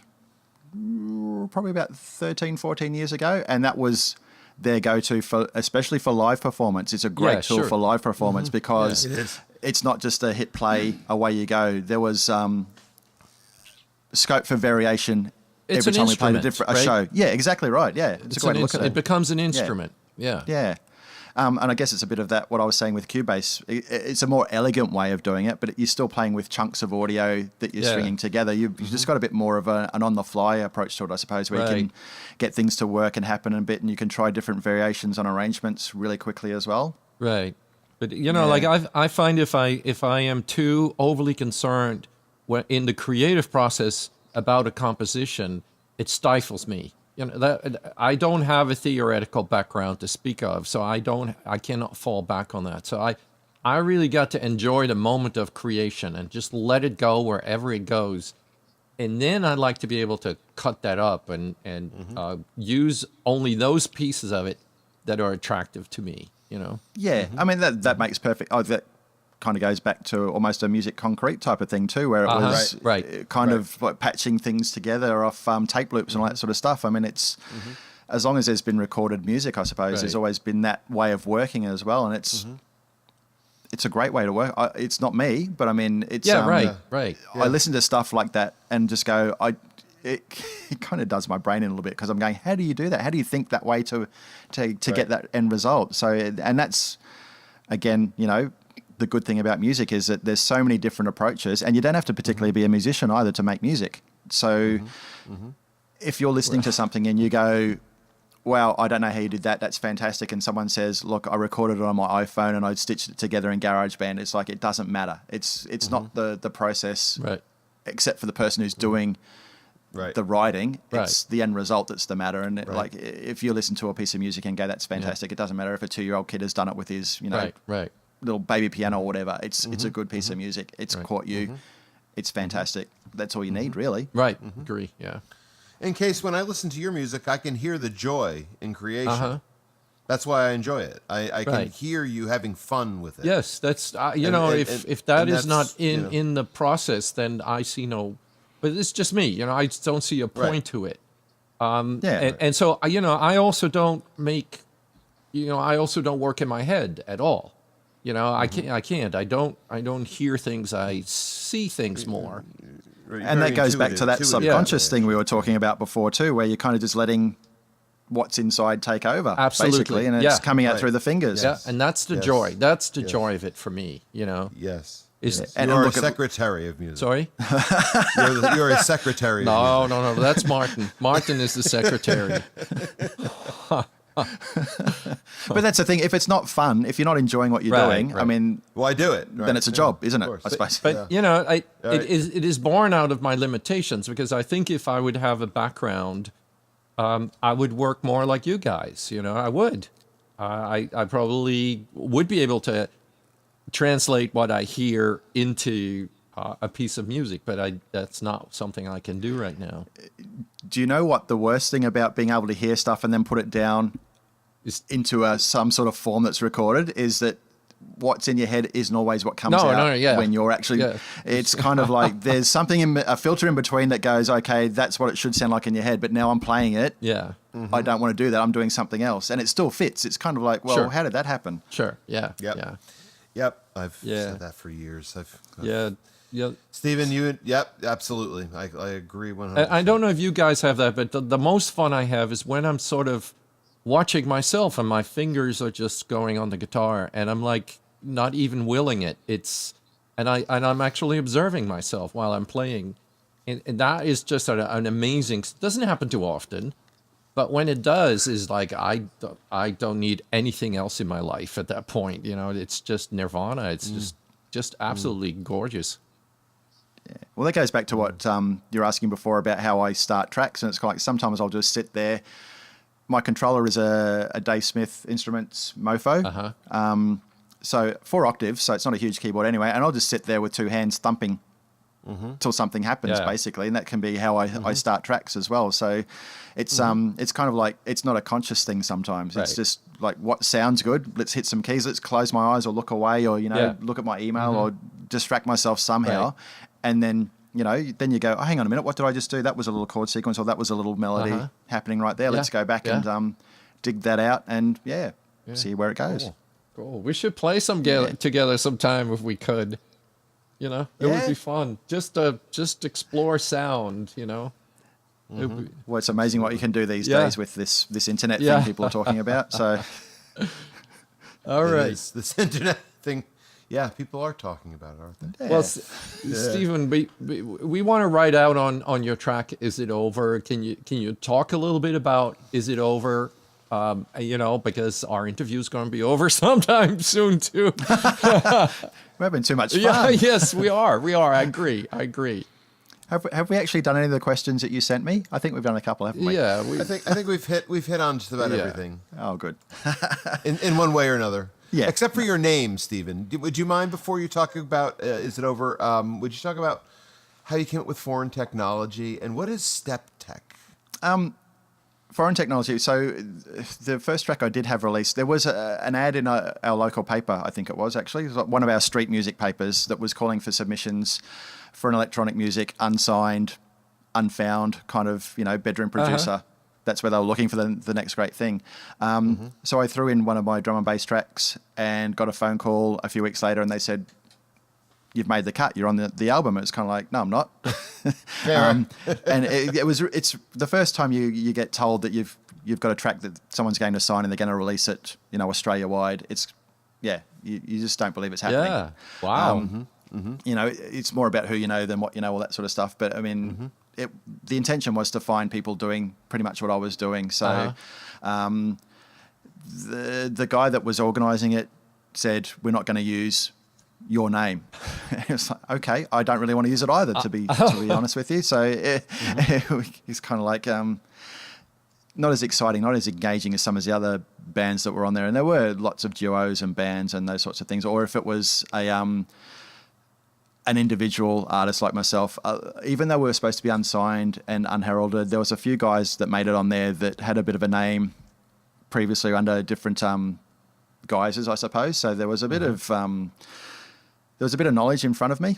probably about 13, 14 years ago, and that was their go-to especially for live performance. It's a great tool for live performance because it's not just a hit play, away you go. There was scope for variation every time we played a show. Yeah, exactly right. Yeah, it's a great way to look at it. It becomes an instrument. Yeah. And I guess it's a bit of that, what I was saying with Cubase. It's a more elegant way of doing it, but you're still playing with chunks of audio that you're stringing together. You've just got a bit more of an on-the-fly approach to it, I suppose, where you can get things to work and happen a bit, and you can try different variations on arrangements really quickly as well. Right. But, like I find if I am too overly concerned in the creative process about a composition, it stifles me. That I don't have a theoretical background to speak of, so I cannot fall back on that. So I really got to enjoy the moment of creation and just let it go wherever it goes. And then I'd like to be able to cut that up and use only those pieces of it that are attractive to me, you know? Yeah, I mean, that makes perfect. Oh, that kind of goes back to almost a music concrete type of thing too, where it was kind of like patching things together off tape loops and all that sort of stuff. I mean, it's as long as there's been recorded music, I suppose, there's always been that way of working as well, and it's a great way to work. It's not me, but I mean, it's right. I listen to stuff like that and just go, it kind of does my brain in a little bit, because I'm going, how do you do that? How do you think that way to get that end result? So, and that's again, you know, the good thing about music is that there's so many different approaches, and you don't have to particularly be a musician either to make music. So if you're listening to something and you go, wow, I don't know how you did that, that's fantastic, and someone says, look, I recorded it on my iPhone and I stitched it together in GarageBand, it's like, it doesn't matter. It's not the process, except for the person who's doing the writing. It's the end result that's the matter. And like, if you listen to a piece of music and go, that's fantastic, it doesn't matter if a 2-year-old kid has done it with his, you know, little baby piano or whatever. It's a good piece of music. It's caught you. It's fantastic. That's all you need, really. Agree. Yeah. In case when I listen to your music, I can hear the joy in creation. That's why I enjoy it. I can hear you having fun with it. Yes, that's if that is not in the process, then I see no. But it's just me. You know, I just don't see a point to it. And so you know, I also don't make. You know, I also don't work in my head at all. You know, I can't. I don't hear things. I see things more. And that goes back to that subconscious thing we were talking about before too, where you're kind of just letting what's inside take over, basically, and it's coming out through the fingers. Yeah, and that's the joy. That's the joy of it for me, you know. Yes. And you're a secretary of music. Sorry? You're a secretary of music. No. That's Martin. Martin is the secretary. But that's the thing. If it's not fun, if you're not enjoying what you're doing, I mean, why do it? Then it's a job, isn't it? I suppose. But you know, it is born out of my limitations, because I think if I would have a background, I would work more like you guys. You know, I would. I probably would be able to translate what I hear into a piece of music, but that's not something I can do right now. Do you know what the worst thing about being able to hear stuff and then put it down into some sort of form that's recorded is that what's in your head isn't always what comes out when you're actually. It's kind of like there's something a filter in between that goes, okay, that's what it should sound like in your head, but now I'm playing it. I don't want to do that. I'm doing something else, and it still fits. It's kind of like, well, how did that happen? Yep. I've said that for years. Yeah. Stephen, absolutely. I agree 100%. I don't know if you guys have that, but the most fun I have is when I'm sort of watching myself and my fingers are just going on the guitar and I'm like not even willing it. And I'm actually observing myself while I'm playing. And that is just an amazing, doesn't happen too often, but when it does, is like I don't need anything else in my life at that point. You know, it's just nirvana. It's just absolutely gorgeous. Yeah. Well, that goes back to what you're asking before about how I start tracks, and it's kind of like sometimes I'll just sit there. My controller is a Dave Smith Instruments Mofo, so 4 octaves, so it's not a huge keyboard anyway, and I'll just sit there with 2 hands thumping till something happens, basically, and that can be how I start tracks as well. So it's kind of like it's not a conscious thing sometimes. It's just like what sounds good. Let's hit some keys. Let's close my eyes or look away, or look at my email or distract myself somehow, and then. Then you go, oh, hang on a minute, what did I just do? That was a little chord sequence, or that was a little melody happening right there. Let's go back and dig that out and, see where it goes. Cool. We should play some together sometime if we could. It would be fun. Just explore sound, Well, it's amazing what you can do these days with this internet thing people are talking about. So, all right. This internet thing. Yeah, people are talking about it, aren't they? Well, Stephen, we want to write out on your track, Is It Over? Can you talk a little bit about Is It Over? Because our interview is going to be over sometime soon, too. We're having too much fun. Yes, we are. I agree. Have we actually done any of the questions that you sent me? I think we've done a couple, haven't we? Yeah. I think we've hit on just about everything. Oh, good. in one way or another. Yeah. Except for your name, Stephen. Would you mind, before you talk about Is It Over, would you talk about how you came up with foreign technology, and what is Step Tech? Foreign technology. So the first track I did have released, there was an ad in our local paper, I think it was actually. It was like one of our street music papers that was calling for submissions for an electronic music, unsigned, unfound kind of, bedroom producer. That's where they were looking for the next great thing. So I threw in one of my drum and bass tracks and got a phone call a few weeks later, and they said, "You've made the cut. You're on the album." It's kind of like, no, I'm not. And it's the first time you get told that you've got a track that someone's going to sign and they're going to release it, Australia wide. It's you just don't believe it's happening. Yeah. Wow. It's more about who you know than what you know, all that sort of stuff. But I mean, the intention was to find people doing pretty much what I was doing. So the guy that was organising it said, "We're not going to use your name." It was like, okay, I don't really want to use it either, to be honest with you. So it's kind of like not as exciting, not as engaging as some of the other bands that were on there. And there were lots of duos and bands and those sorts of things. Or if it was an individual artist like myself, even though we were supposed to be unsigned and unheralded, there was a few guys that made it on there that had a bit of a name previously under different guises, I suppose. So there was a bit of knowledge in front of me.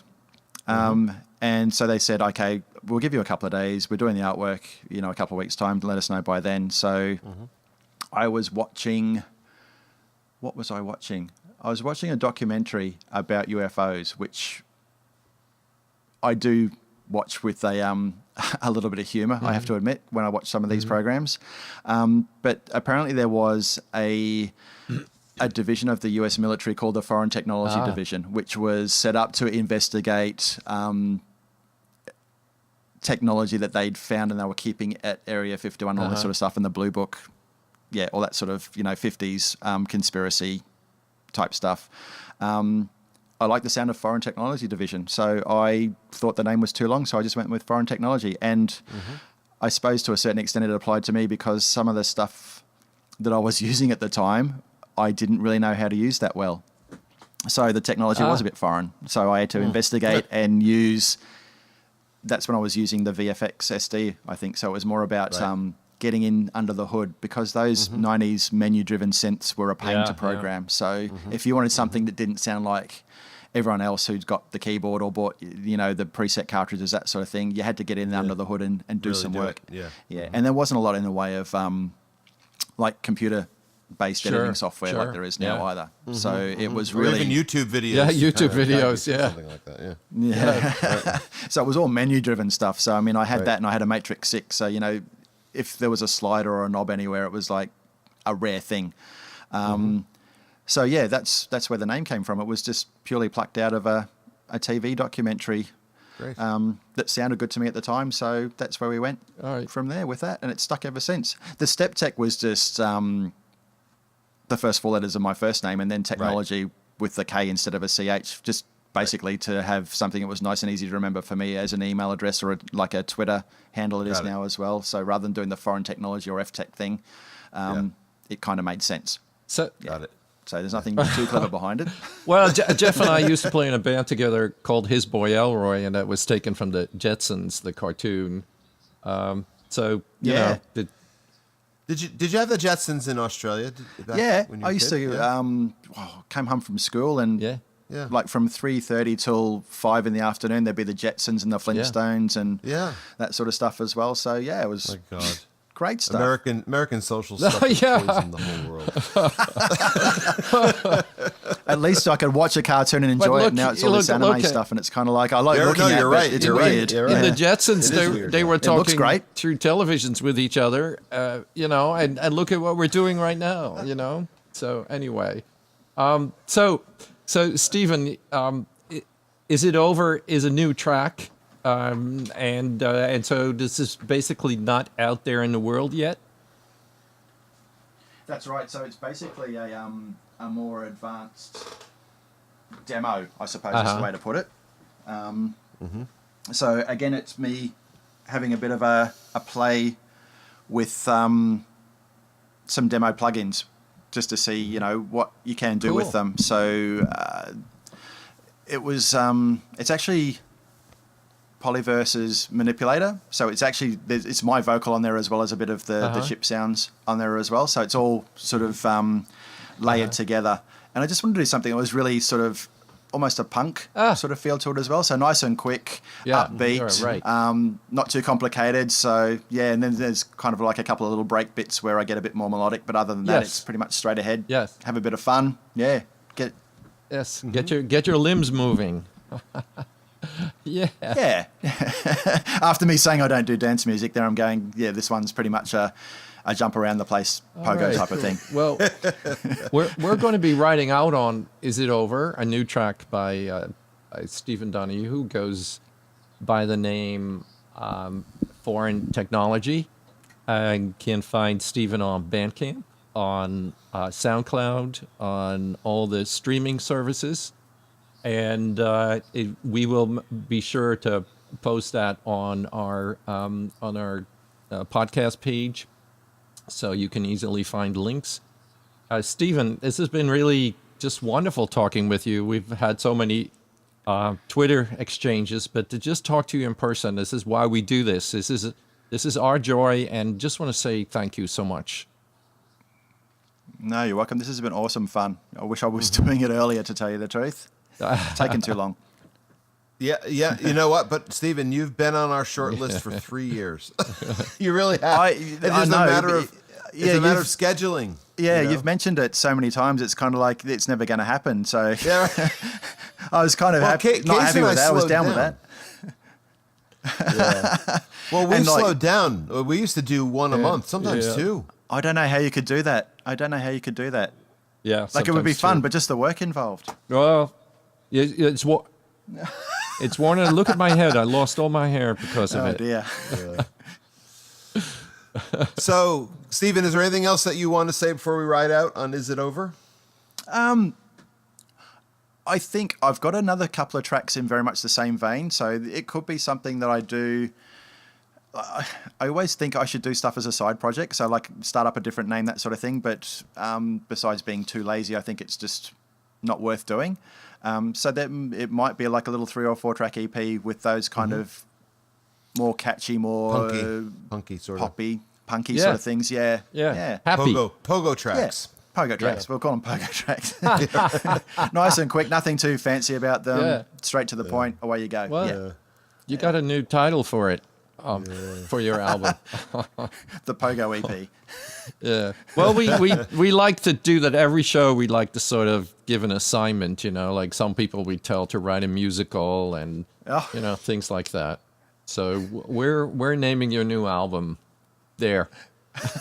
And so they said, okay, we'll give you a couple of days. We're doing the artwork, a couple of weeks' time to let us know by then. So I was watching, what was I watching? I was watching a documentary about UFOs, which I do watch with a little bit of humor, I have to admit, when I watch some of these programs. But apparently there was a division of the US military called the Foreign Technology Division, which was set up to investigate technology that they'd found and they were keeping at Area 51, all this sort of stuff in the Blue Book. Yeah, all that sort of, 50s conspiracy type stuff. I like the sound of Foreign Technology Division, so I thought the name was too long, so I just went with Foreign Technology. And I suppose to a certain extent it applied to me because some of the stuff that I was using at the time, I didn't really know how to use that well. So the technology was a bit foreign. So I had to investigate and use... That's when I was using the VFX SD, I think. So it was more about getting in under the hood because those 90s menu-driven synths were a pain to program. So if you wanted something that didn't sound like everyone else who's got the keyboard or bought, the preset cartridges, that sort of thing, you had to get in under the hood and do some work. And there wasn't a lot in the way of like computer-based editing software like there is now either. So it was really... Or even YouTube videos. Yeah, YouTube videos, something like that, yeah. So it was all menu-driven stuff. So, I mean, I had that and I had a Matrix 6. So, if there was a slider or a knob anywhere, it was like a rare thing. So, yeah, that's where the name came from. It was just purely plucked out of a TV documentary that sounded good to me at the time. So that's where we went from there with that. And it's stuck ever since. The Step Tech was just the first four letters of my first name and then technology with the K instead of a CH, just basically to have something that was nice and easy to remember for me as an email address or like a Twitter handle it is now as well. So rather than doing the foreign technology or FTech thing, it kind of made sense. So Got it. So there's nothing too clever behind it. Well, Jeff and I used to play in a band together called His Boy Elroy, and that was taken from the Jetsons, the cartoon. So you know, Did you have the Jetsons in Australia? I used to. Came home from school and like from 3:30 till 5 in the afternoon, there'd be the Jetsons and the Flintstones and that sort of stuff as well. So it was. My God. Great stuff. American social stuff poisoned the whole world. At least I could watch a cartoon and enjoy it. Now it's all this anime stuff, and it's kind of like I like looking at it. You're right. It's weird. You're right. In the Jetsons, they were talking great. through televisions with each other, and look at what we're doing right now, So anyway, so Stephen, is it over? Is a new track? And so this is basically not out there in the world yet? That's right. So it's basically a more advanced demo, I suppose is the way to put it. So again, it's me having a bit of a play with some demo plugins just to see, what you can do with them. So it was, it's actually... Polyverse's manipulator. So it's actually, it's my vocal on there as well as a bit of the chip sounds on there as well. So it's all sort of layered together. And I just wanted to do something that was really sort of almost a punk sort of feel to it as well. So nice and quick, upbeat, right. not too complicated. So yeah, and then there's kind of like a couple of little break bits where I get a bit more melodic. But other than that, it's pretty much straight ahead. Yes. Have a bit of fun. Yeah. Get your limbs moving. Yeah. After me saying I don't do dance music, there I'm going, yeah, this one's pretty much a jump around the place pogo type of thing. Well, we're going to be writing out on Is It Over, a new track by Stephen Donahue, who goes by the name Foreign Technology. You can find Stephen on Bandcamp, on SoundCloud, on all the streaming services. And we will be sure to post that on our podcast page, so you can easily find links. Stephen, this has been really just wonderful talking with you. We've had so many Twitter exchanges, but to just talk to you in person, this is why we do this. This is our joy, and just want to say thank you so much. No, you're welcome. This has been awesome fun. I wish I was doing it earlier, to tell you the truth. It's taken too long. Yeah. You know what? But Stephen, you've been on our short list for 3 years. You really have. It's just a matter of scheduling. Yeah, you've mentioned it so many times. It's kind of like it's never going to happen. So yeah, I was kind of not happy with that. I was down with that. Yeah. Well, we've slowed down. We used to do one a month, sometimes two. I don't know how you could do that. Yeah, like it would be fun, but just the work involved. Well, it's what. It's Warner. Look at my head. I lost all my hair because of it. Oh dear. Yeah. So, Stephen, is there anything else that you want to say before we ride out on Is It Over? I think I've got another couple of tracks in very much the same vein. So it could be something that I do. I always think I should do stuff as a side project. So like start up a different name, that sort of thing. But besides being too lazy, I think it's just not worth doing. So that it might be like a little 3 or 4 track EP with those kind of more catchy, more punky sort poppy, punky sort of things. Yeah. Happy pogo tracks. Yeah. Pogo tracks. We'll call them pogo tracks. Nice and quick. Nothing too fancy about them. Yeah. Straight to the point. Away you go. Well, you got a new title for it. For your album. The Pogo EP. Yeah. Well, we like to do that every show. We like to sort of give an assignment, like some people we tell to write a musical and, things like that. So we're naming your new album there.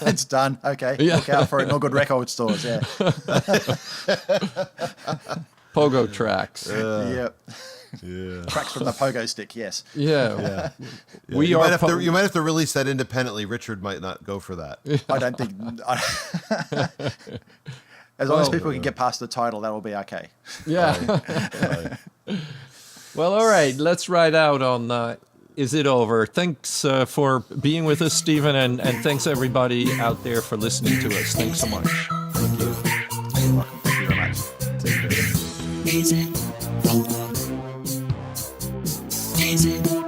It's done. Okay. Yeah. Look out for it in all good record stores. Yeah. Pogo tracks. Yep. Yeah. Tracks from the pogo stick, yes. Yeah. You might have to release that independently. Richard might not go for that. I don't think. As long as people can get past the title, that will be okay. Yeah. Well, all right. Let's ride out on Is It Over. Thanks for being with us, Stephen, and thanks everybody out there for listening to us. Thanks so much. Thank you. You're welcome. Thank you very much. Take care. Is it over? Is it over?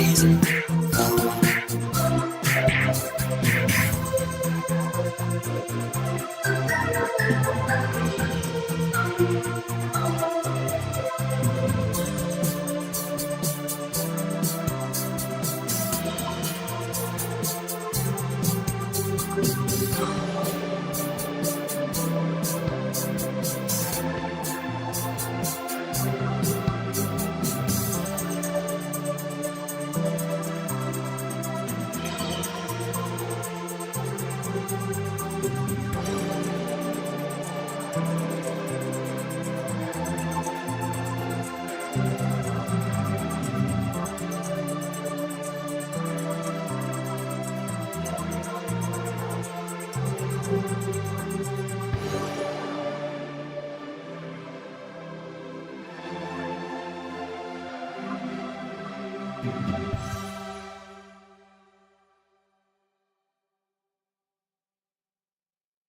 amazing. Flow.